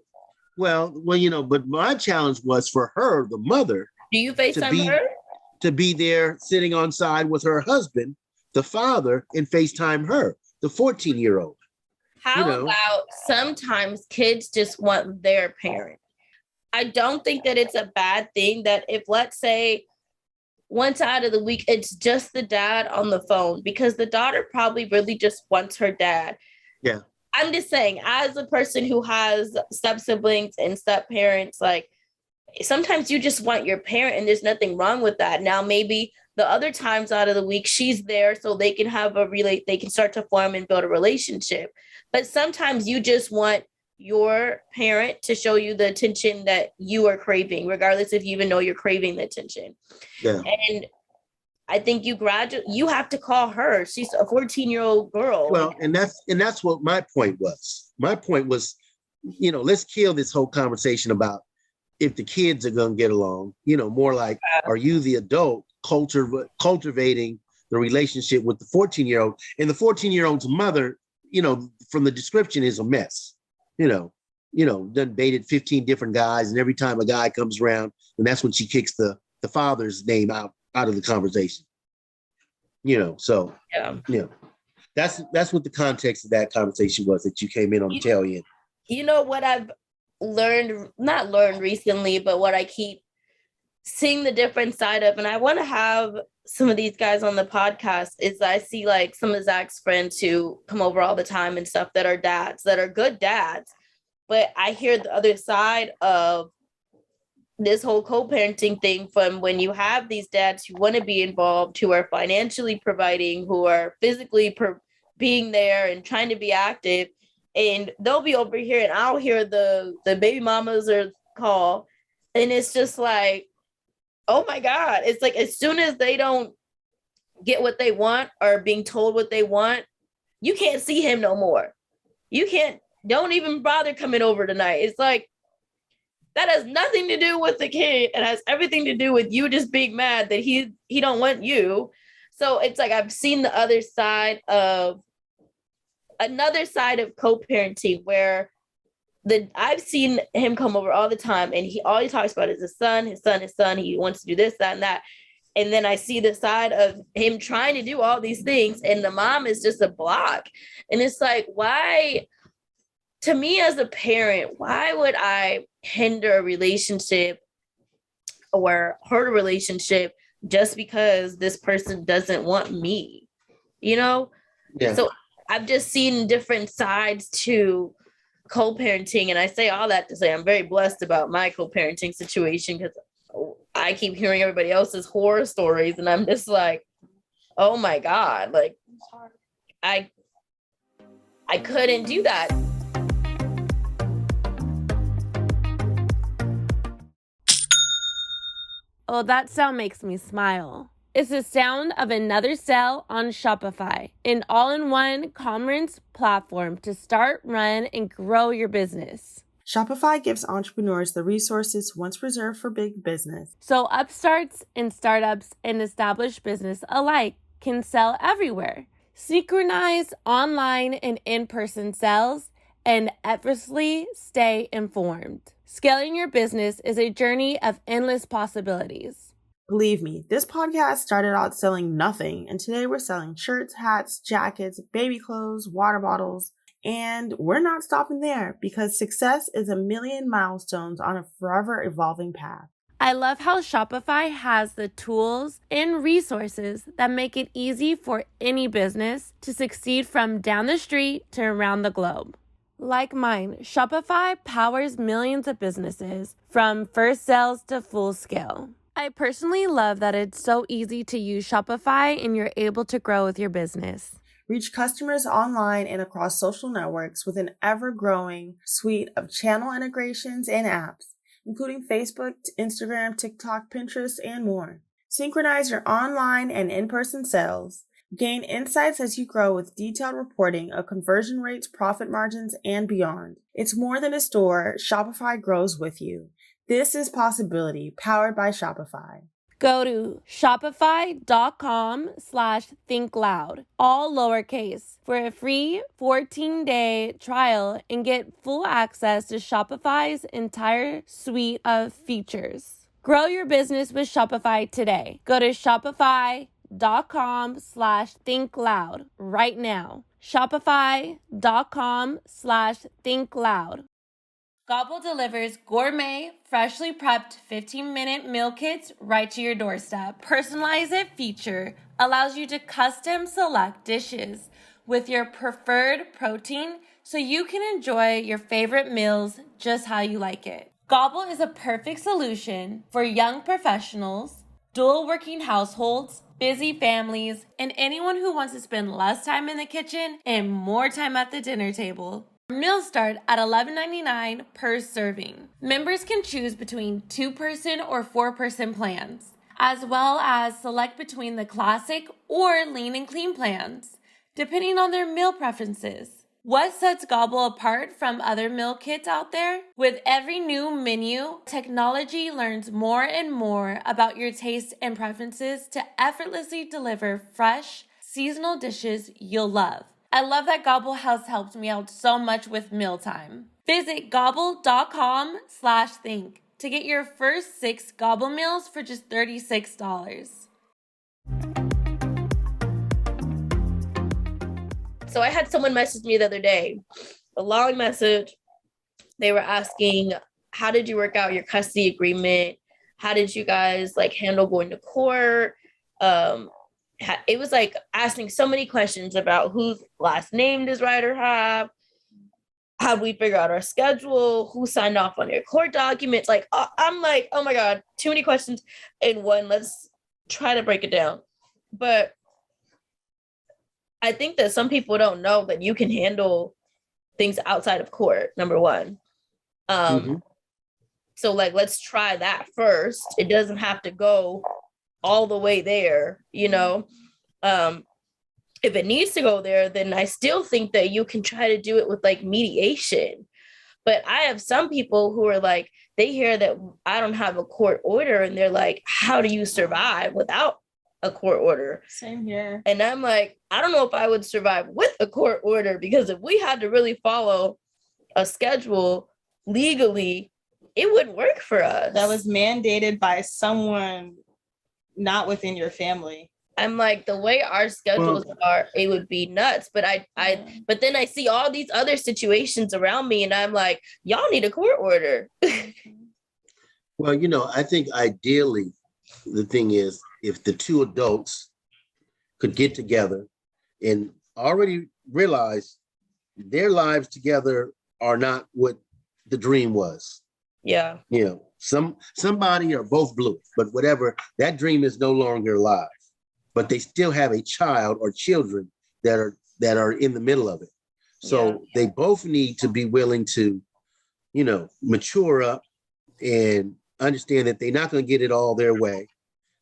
Well, but my challenge was for her, the mother, do you FaceTime her? To be there sitting on side with her husband, the father, and FaceTime her, the 14-year-old. How about sometimes kids just want their parent? I don't think that it's a bad thing that if, let's say, one side of the week, it's just the dad on the phone, because the daughter probably really just wants her dad. Yeah. I'm just saying, as a person who has step siblings and step parents, like, sometimes you just want your parent, and there's nothing wrong with that. Now, maybe the other times out of the week, she's there so they can have they can start to form and build a relationship. But sometimes you just want your parent to show you the attention that you are craving, regardless if you even know you're craving the attention. Yeah. And I think you have to call her. She's a 14-year-old girl. Well, and that's what my point was. My point was, let's kill this whole conversation about if the kids are going to get along, more like, are you the adult cultivating the relationship with the 14-year-old? And the 14-year-old's mother, from the description, is a mess. Done dated 15 different guys, and every time a guy comes around, and that's when she kicks the father's name out of the conversation. So that's what the context of that conversation was that you came in on the tail end. What I've not learned recently, but what I keep seeing the different side of, and I want to have some of these guys on the podcast, is I see like some of Zach's friends who come over all the time and stuff that are dads, that are good dads, but I hear the other side of this whole co-parenting thing from when you have these dads who want to be involved, who are financially providing, who are physically being there and trying to be active. And they'll be over here and I'll hear the baby mamas or call. And it's just like, oh my God. It's like, as soon as they don't get what they want or being told what they want, you can't see him no more. Don't even bother coming over tonight. It's like, that has nothing to do with the kid. It has everything to do with you just being mad that he don't want you. So it's like, I've seen the other side of co-parenting where I've seen him come over all the time, and all he talks about is his son. He wants to do this, that, and that. And then I see the side of him trying to do all these things, and the mom is just a block. And it's like, why, to me as a parent, why would I hinder a relationship or hurt a relationship just because this person doesn't want me? Yeah. So I've just seen different sides to co-parenting. And I say all that to say I'm very blessed about my co-parenting situation, because I keep hearing everybody else's horror stories. And I'm just like, oh my God, like I couldn't do that. Oh, that sound makes me smile. It's the sound of another sale on Shopify, an all-in-one commerce platform to start, run, and grow your business. Shopify gives entrepreneurs the resources once reserved for big business. So upstarts and startups and established business alike can sell everywhere. Synchronize online and in-person sales and effortlessly stay informed. Scaling your business is a journey of endless possibilities. Believe me, this podcast started out selling nothing, and today we're selling shirts, hats, jackets, baby clothes, water bottles, and we're not stopping there because success is a million milestones on a forever evolving path. I love how Shopify has the tools and resources that make it easy for any business to succeed from down the street to around the globe. Like mine, Shopify powers millions of businesses from first sales to full scale. I personally love that it's so easy to use Shopify and you're able to grow with your business. Reach customers online and across social networks with an ever-growing suite of channel integrations and apps, including Facebook, Instagram, TikTok, Pinterest, and more. Synchronize your online and in-person sales. Gain insights as you grow with detailed reporting of conversion rates, profit margins, and beyond. It's more than a store. Shopify grows with you. This is Possibility, powered by Shopify. Go to shopify.com/thinkloud, all lowercase, for a free 14-day trial and get full access to Shopify's entire suite of features. Grow your business with Shopify today. Go to shopify.com/thinkloud right now. Shopify.com/thinkloud. Gobble delivers gourmet, freshly prepped 15-minute meal kits right to your doorstep. Personalize It feature allows you to custom select dishes with your preferred protein so you can enjoy your favorite meals just how you like it. Gobble is a perfect solution for young professionals, dual working households, busy families, and anyone who wants to spend less time in the kitchen and more time at the dinner table. Meals start at $11.99 per serving. Members can choose between 2-person or 4-person plans, as well as select between the classic or lean and clean plans, depending on their meal preferences. What sets Gobble apart from other meal kits out there? With every new menu, technology learns more and more about your taste and preferences to effortlessly deliver fresh, seasonal dishes you'll love. I love that Gobble has helped me out so much with mealtime. Visit gobble.com/think to get your first 6 Gobble meals for just $36. So I had someone message me the other day, a long message. They were asking, how did you work out your custody agreement? How did you guys like handle going to court? It was like asking so many questions about whose last name does Ryder have? How do we figure out our schedule? Who signed off on your court documents? Like, I'm like, oh my God, too many questions in one. Let's try to break it down. But I think that some people don't know that you can handle things outside of court, number one. So like, let's try that first. It doesn't have to go all the way there, you know? If it needs to go there, then I still think that you can try to do it with like mediation. But I have some people who are like, they hear that I don't have a court order and they're like, how do you survive without a court order? Same here. And I'm like, I don't know if I would survive with a court order, because if we had to really follow a schedule legally, it wouldn't work for us. That was mandated by someone not within your family. I'm like, the way our schedules are, it would be nuts. But but then I see all these other situations around me and I'm like, y'all need a court order. Well, you know, I think ideally the thing is, if the two adults could get together and already realize their lives together are not what the dream was. Yeah. You know, somebody or both blew it, but whatever, that dream is no longer alive. But they still have a child or children that are in the middle of it. So they both need to be willing to, you know, mature up and understand that they're not going to get it all their way.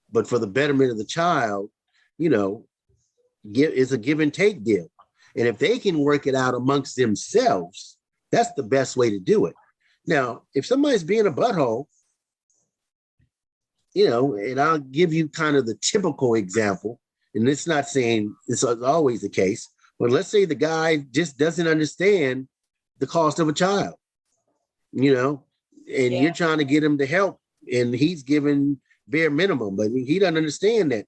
But for the betterment of the child, you know, it's a give and take deal. And if they can work it out amongst themselves, that's the best way to do it. Now, if somebody's being a butthole, you know, and I'll give you kind of the typical example, and it's not saying it's always the case, but let's say the guy just doesn't understand the cost of a child, you know, and you're trying to get him to help, and he's given bare minimum, but he doesn't understand that,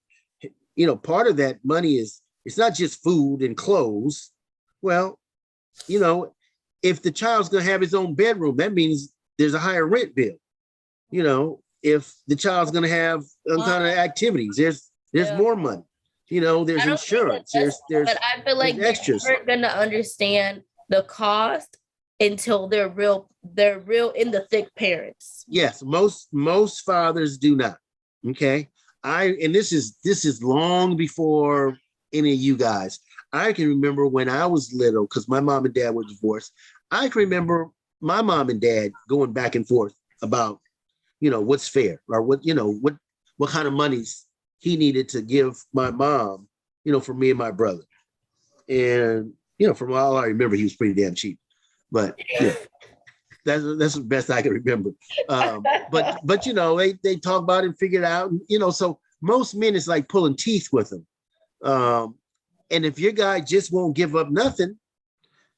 you know, part of that money is, it's not just food and clothes. Well, you know, if the child's going to have his own bedroom, that means there's a higher rent bill. You know, if the child's going to have some kind of activities, there's more money. You know, there's insurance. There's but I feel like extras. They're going to understand the cost until they're real in the thick parents. Yes, most fathers do not. Okay, and this is long before any of you guys. I can remember when I was little, because my mom and dad were divorced. I can remember my mom and dad going back and forth about, you know, what's fair, or what, you know, what kind of monies he needed to give my mom, you know, for me and my brother. And, you know, from all I remember, he was pretty damn cheap. But yeah, that's the best I can remember. But you know, they talk about it and figure it out. And, you know, so most men is like pulling teeth with them. And if your guy just won't give up nothing,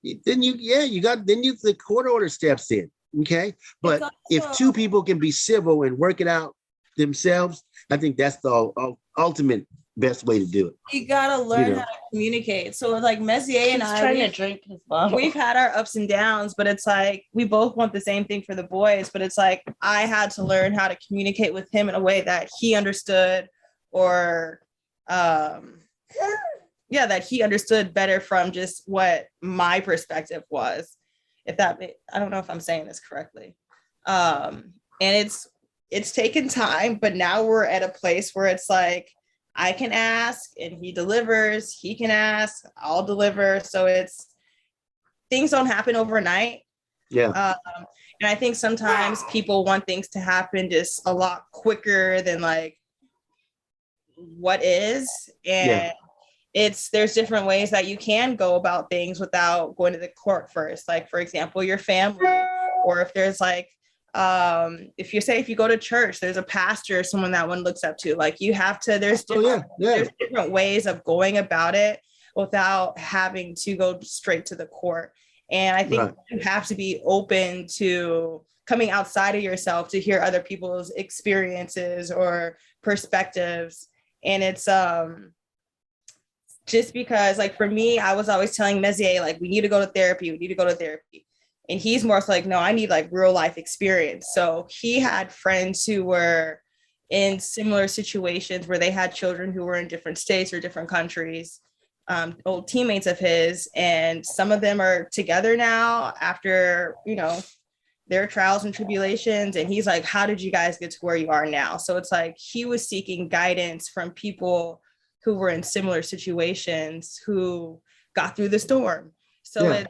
then the court order steps in. Okay. But if two people can be civil and work it out themselves, I think that's the ultimate best way to do it. You gotta learn how to communicate. So like Messier and I, trying to drink his bottle. We've had our ups and downs, but it's like we both want the same thing for the boys. But it's like I had to learn how to communicate with him in a way that he understood, or that he understood better from just what my perspective was. I don't know if I'm saying this correctly. And it's taken time, but now we're at a place where it's like, I can ask and he delivers, he can ask, I'll deliver. So things don't happen overnight. Yeah. And I think sometimes people want things to happen just a lot quicker than like what is. And there's different ways that you can go about things without going to the court first. Like, for example, your family, or if there's like, if you go to church, there's a pastor or someone that one looks up to, like you have to, there's different ways of going about it without having to go straight to the court. And I think you have to be open to coming outside of yourself to hear other people's experiences or perspectives. And it's just because, like, for me, I was always telling Messier, like, we need to go to therapy. And he's more so like, no, I need like real life experience. So he had friends who were in similar situations where they had children who were in different states or different countries. Old teammates of his, and some of them are together now after, their trials and tribulations. And he's like, how did you guys get to where you are now? So it's like, he was seeking guidance from people who were in similar situations who got through the storm. So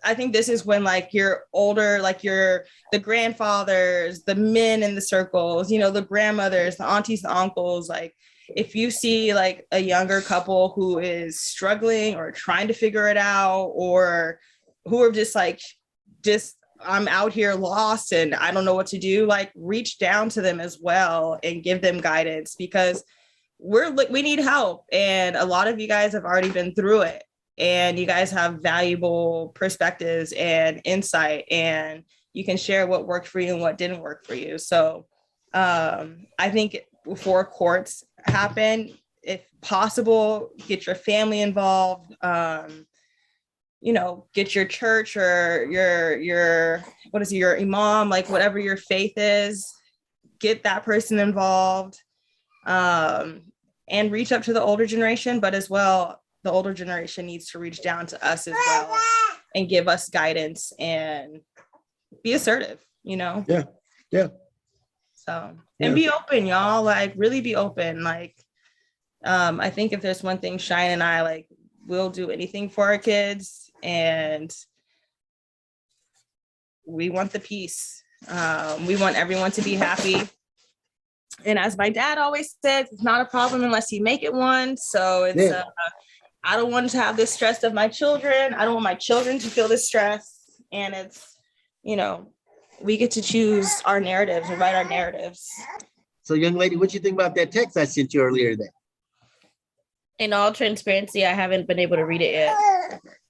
I think this is when like you're older, like you're the grandfathers, the men in the circles, the grandmothers, the aunties, the uncles, like, if you see like a younger couple who is struggling or trying to figure it out, or who are just I'm out here lost and I don't know what to do, like reach down to them as well and give them guidance, because we need help. And a lot of you guys have already been through it, and you guys have valuable perspectives and insight, and you can share what worked for you and what didn't work for you. So I think before courts happen, if possible, get your family involved, get your church or your imam, like whatever your faith is, get that person involved, and reach up to the older generation. But as well, the older generation needs to reach down to us as well and give us guidance and be assertive, Yeah. So, and be open, y'all, like really be open. Like, I think if there's one thing Cheyenne and I, like, we'll do anything for our kids, and we want the peace. We want everyone to be happy. And as my dad always says, it's not a problem unless you make it one. So it's, I don't want to have this stress of my children. I don't want my children to feel this stress. And it's, we get to choose our narratives and write our narratives. So, young lady, what do you think about that text I sent you earlier today? In all transparency, I haven't been able to read it yet.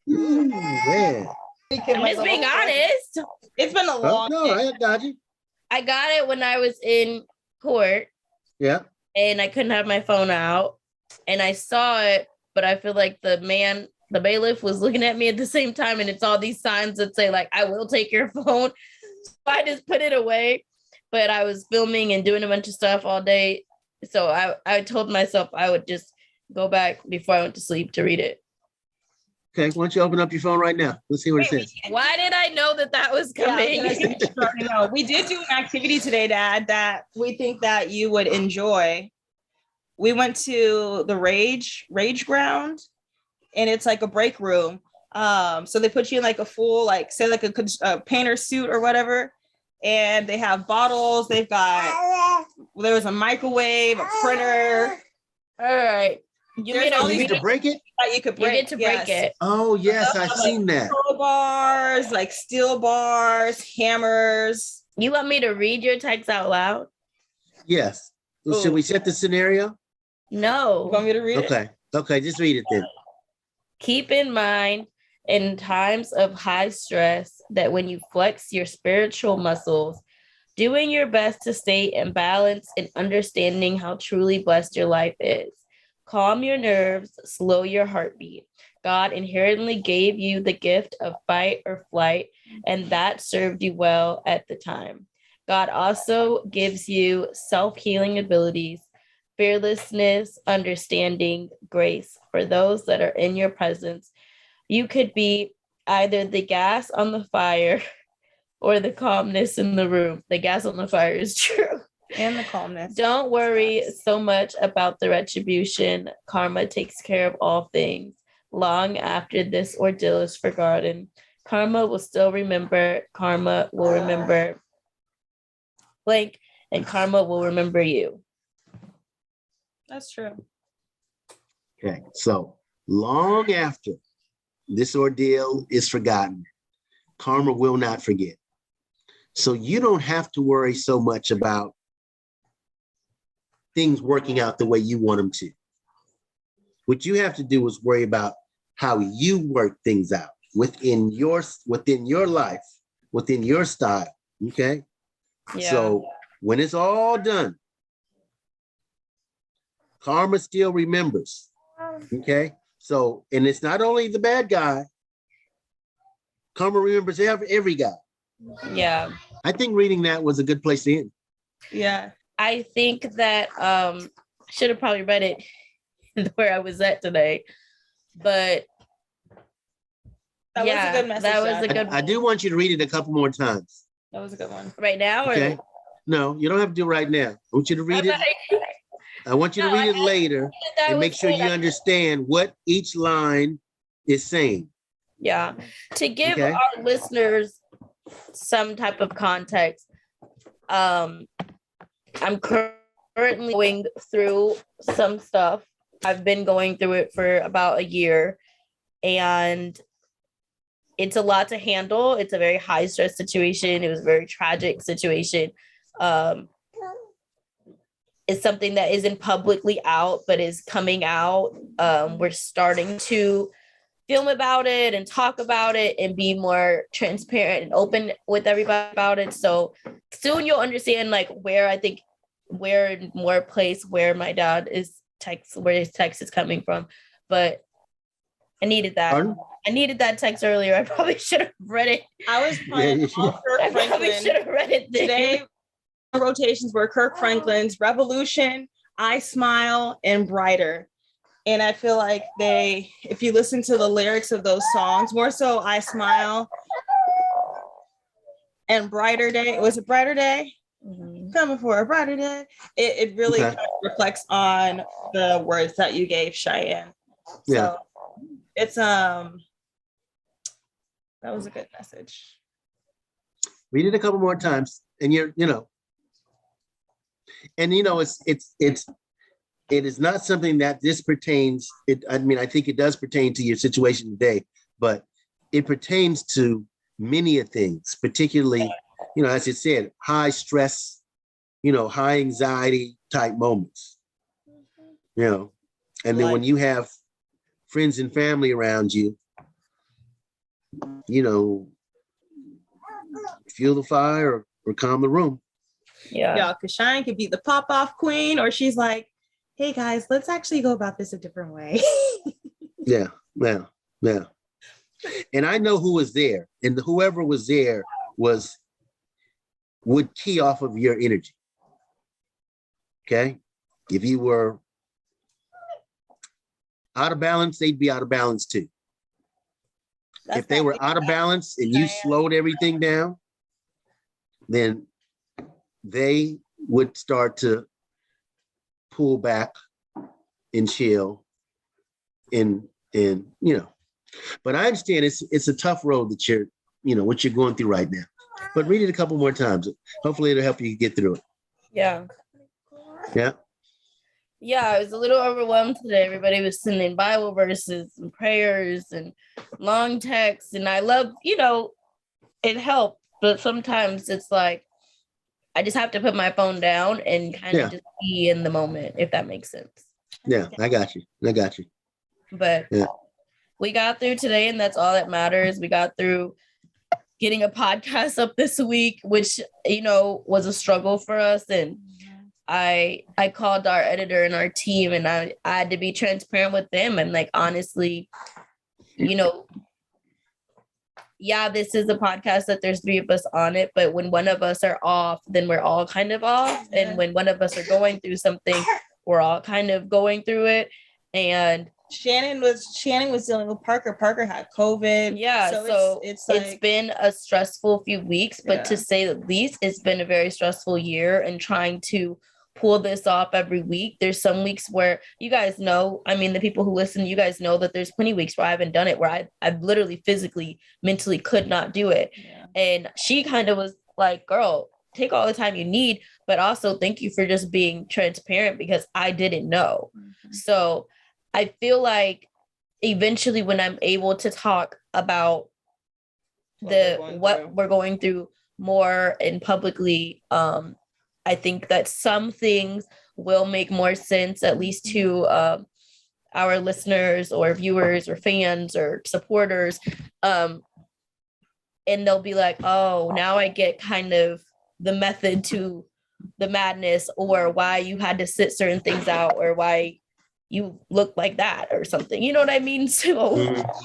Man. I'm just being honest. It's been a long I got you. I got it when I was in court. Yeah. And I couldn't have my phone out. And I saw it, but I feel like the bailiff was looking at me at the same time. And it's all these signs that say, like, I will take your phone. So I just put it away. But I was filming and doing a bunch of stuff all day. So I told myself I would just go back before I went to sleep to read it. Okay, why don't you open up your phone right now? Let's see what it says. Why did I know that was coming? We did do an activity today, Dad, that we think that you would enjoy. We went to the rage ground, and it's like a break room. So they put you in like a full, like, say like a painter suit or whatever. And they have bottles. There was a microwave, a printer. All right. You need to break it? You could break, get to break it. Oh, yes, I've seen that. Bars, like steel bars, hammers. You want me to read your text out loud? Yes. Well, should we set the scenario? No. You want me to read it? Okay, just read it then. Keep in mind, in times of high stress, that when you flex your spiritual muscles, doing your best to stay in balance and understanding how truly blessed your life is. Calm your nerves, slow your heartbeat. God inherently gave you the gift of fight or flight, and that served you well at the time. God also gives you self-healing abilities, fearlessness, understanding, grace for those that are in your presence. You could be either the gas on the fire or the calmness in the room. The gas on the fire is true. And the calmness. Don't worry so much about the retribution. Karma takes care of all things. Long after this ordeal is forgotten, karma will still remember. Karma will remember blank, and karma will remember you. That's true. Okay, so long after this ordeal is forgotten, karma will not forget. So you don't have to worry so much about things working out the way you want them to. What you have to do is worry about how you work things out within your life, within your style. Okay. Yeah. So when it's all done, karma still remembers. Okay. So, and it's not only the bad guy, karma remembers every guy. Yeah. I think reading that was a good place to end. Yeah. I think that should have probably read it where I was at today, but that was a good message. That was a good. I do want you to read it a couple more times. That was a good one. Right now, okay? No, you don't have to do it right now. I want you to read it. I want you to read it later and make sure you understand what each line is saying. Yeah, to give our listeners some type of context. I'm currently going through some stuff. I've been going through it for about a year, and it's a lot to handle. It's a very high stress situation. It was a very tragic situation. It's something that isn't publicly out, but is coming out. We're starting to film about it and talk about it and be more transparent and open with everybody about it. So soon you'll understand like where my dad is where his text is coming from. But I needed that. Pardon? I needed that text earlier. I probably should have read it. I was playing Kirk Franklin. Should have read it then. Today. Rotations were Kirk Franklin's Revolution, I Smile, and Brighter. And I feel like if you listen to the lyrics of those songs, more so I Smile and Brighter Day. Was it Brighter Day? Mm-hmm. Coming for a brighter day. It really reflects on the words that you gave, Cheyenne. Yeah. So it's that was a good message. Read it a couple more times, and it is not something that this pertains. I think it does pertain to your situation today, but it pertains to many of things, particularly, as it said, high stress, high anxiety type moments, and then when you have friends and family around you, fuel the fire or calm the room. Yeah, because Cheyenne could be the pop-off queen, or she's like, hey guys, let's actually go about this a different way. Yeah. And I know who was there, and whoever was there would key off of your energy. Okay? If you were out of balance, they'd be out of balance too. If they were out of balance and you slowed everything down, then they would start to pull back and chill and but I understand it's a tough road that you're what you're going through right now, but read it a couple more times. Hopefully it'll help you get through it. I was a little overwhelmed today. Everybody was sending Bible verses and prayers and long texts, and I love it helped, but sometimes it's like I just have to put my phone down and kind of just be in the moment, if that makes sense. Yeah, I got you. But we got through today, and that's all that matters. We got through getting a podcast up this week, which, was a struggle for us. And I called our editor and our team, and I had to be transparent with them. And honestly, this is a podcast that there's 3 of us on it, but when one of us are off, then we're all kind of off. And when one of us are going through something, we're all kind of going through it. And Shanan was dealing with Parker. Parker had COVID. Yeah, so it's like, it's been a stressful few weeks, but to say the least, it's been a very stressful year, and trying to pull this off every week. There's some weeks where you guys know, I mean, the people who listen, you guys know that there's plenty of weeks where I haven't done it, where I literally physically, mentally could not do it. Yeah. And she kind of was like, girl, take all the time you need, but also thank you for just being transparent, because I didn't know. Mm-hmm. So I feel like eventually when I'm able to talk about what we're going through more and publicly, I think that some things will make more sense, at least to our listeners or viewers or fans or supporters. And they'll be like, oh, now I get kind of the method to the madness, or why you had to sit certain things out, or why you look like that or something. You know what I mean? So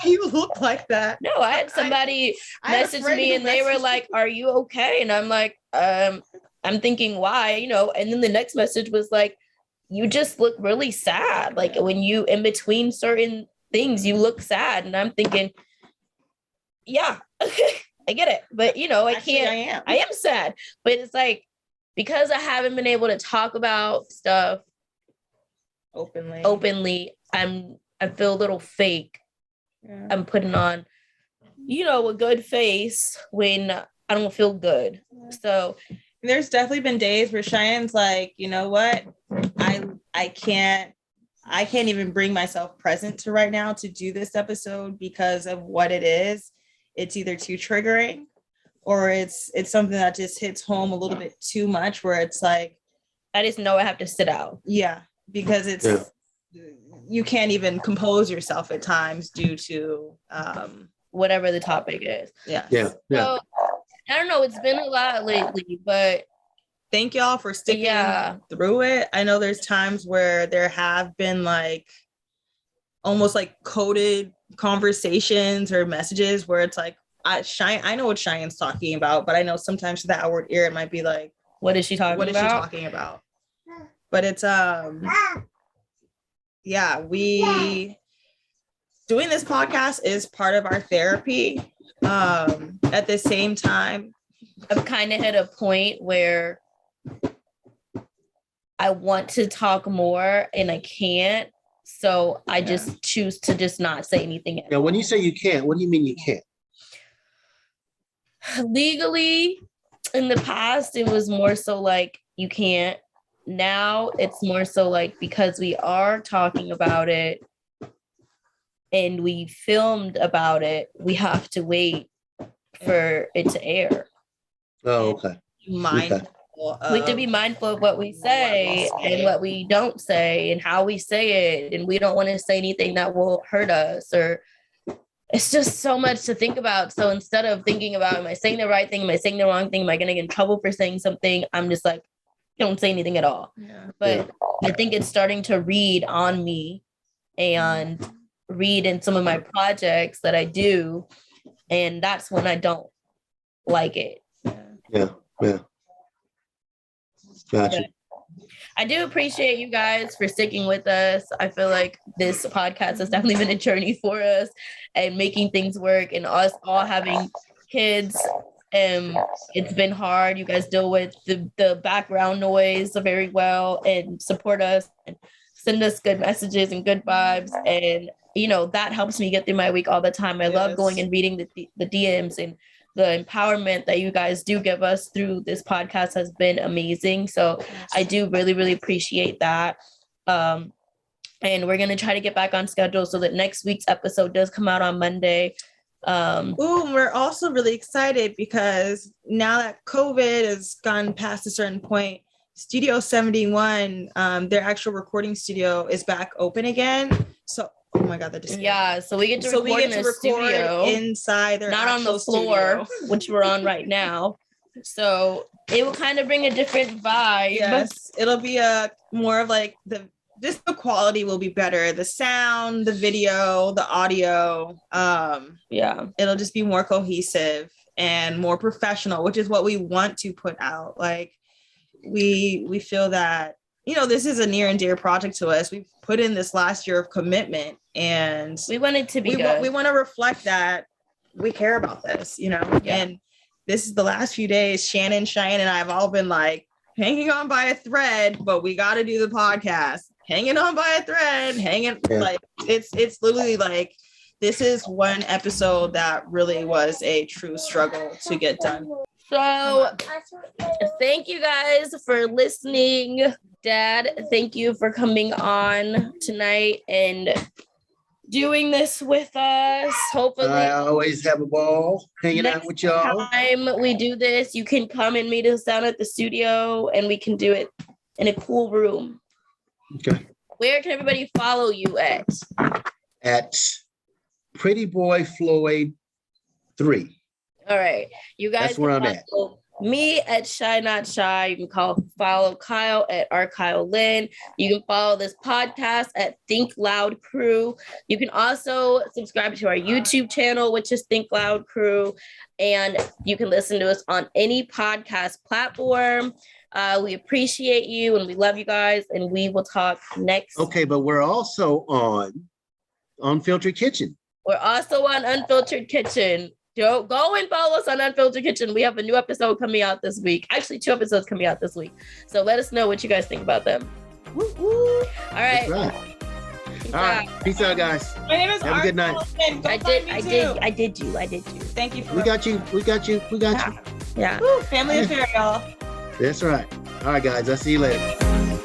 you look like that. No, I had somebody message me and they were like, are you okay? And I'm like, I'm thinking, why? You know, and then the next message was like, you just look really sad. Like when you in between certain things, you look sad. And I'm thinking, yeah, I get it. But you know, I am sad. But it's like, because I haven't been able to talk about stuff openly, I feel a little fake. Yeah. I'm putting on, you know, a good face when I don't feel good. Yeah. So there's definitely been days where Cheyenne's like, you know what? I can't even bring myself present to right now to do this episode because of what it is. It's either too triggering, or it's something that just hits home a little bit too much, where it's like, I just know I have to sit out. Yeah, because you can't even compose yourself at times due to whatever the topic is. Yeah. So I don't know, it's been a lot lately, but thank y'all for sticking through it. I know there's times where there have been like almost like coded conversations or messages where it's like, I know what Cheyenne's talking about, but I know sometimes to the outward ear it might be like, what is she talking about? But it's we doing this podcast is part of our therapy. At the same time, I've kind of hit a point where I want to talk more and I can't. So I just choose to just not say anything. Now, when you say you can't, what do you mean you can't? Legally, in the past, it was more so like you can't. Now it's more so like, because we are talking about it and we filmed about it, we have to wait for it to air. Oh, okay. We have to be mindful of what we say and what we don't say and how we say it. And we don't want to say anything that will hurt us, or it's just so much to think about. So instead of thinking about, am I saying the right thing? Am I saying the wrong thing? Am I going to get in trouble for saying something? I'm just like, don't say anything at all. Yeah. But I think it's starting to read on me and read in some of my projects that I do. And that's when I don't like it. Yeah. Gotcha. I do appreciate you guys for sticking with us. I feel like this podcast has definitely been a journey for us and making things work, and us all having kids. It's been hard. You guys deal with the background noise very well and support us and send us good messages and good vibes. And, you know, that helps me get through my week all the time. I love going and reading the DMs, and the empowerment that you guys do give us through this podcast has been amazing. So I do really, really appreciate that. And we're going to try to get back on schedule so that next week's episode does come out on Monday. We're also really excited because now that COVID has gone past a certain point, Studio 71, their actual recording studio is back open again. So oh my God, that just so we get to record in a studio inside their not on the floor, which we're on right now. So it will kind of bring a different vibe. Yes, it'll be more of like the quality will be better. The sound, the video, the audio. It'll just be more cohesive and more professional, which is what we want to put out. Like we feel that this is a near and dear project to us. We've put in this last year of commitment, and we want it to be we want to reflect that we care about this, and this is the last few days. Shanan, Cheyenne, and I have all been like hanging on by a thread, but we got to do the podcast. Hanging on by a thread, like it's literally like this is one episode that really was a true struggle to get done. So thank you guys for listening. Dad, thank you for coming on tonight and doing this with us. Hopefully, I always have a ball hanging out with y'all. Next time we do this, you can come and meet us down at the studio, and we can do it in a cool room. Okay. Where can everybody follow you at? At Pretty Boy Floyd 3. All right, you guys. That's where I'm at. Me at Shy Not Shy. You can follow Kyle at Kyle Lynn. You can follow this podcast at Think Loud Crew. You can also subscribe to our YouTube channel, which is Think Loud Crew. And you can listen to us on any podcast platform. We appreciate you and we love you guys, and we will talk next. Okay, but we're also on Unfiltered Kitchen. We're also on Unfiltered Kitchen. Go and follow us on Unfiltered Kitchen. We have a new episode coming out this week. Actually, 2 episodes coming out this week. So let us know what you guys think about them. Woo, woo. All right. All right. Peace out, guys. My name is Have a good night. I did you. Thank you for We got you. Yeah. Woo, family affair, y'all. That's right. All right, guys. I'll see you later.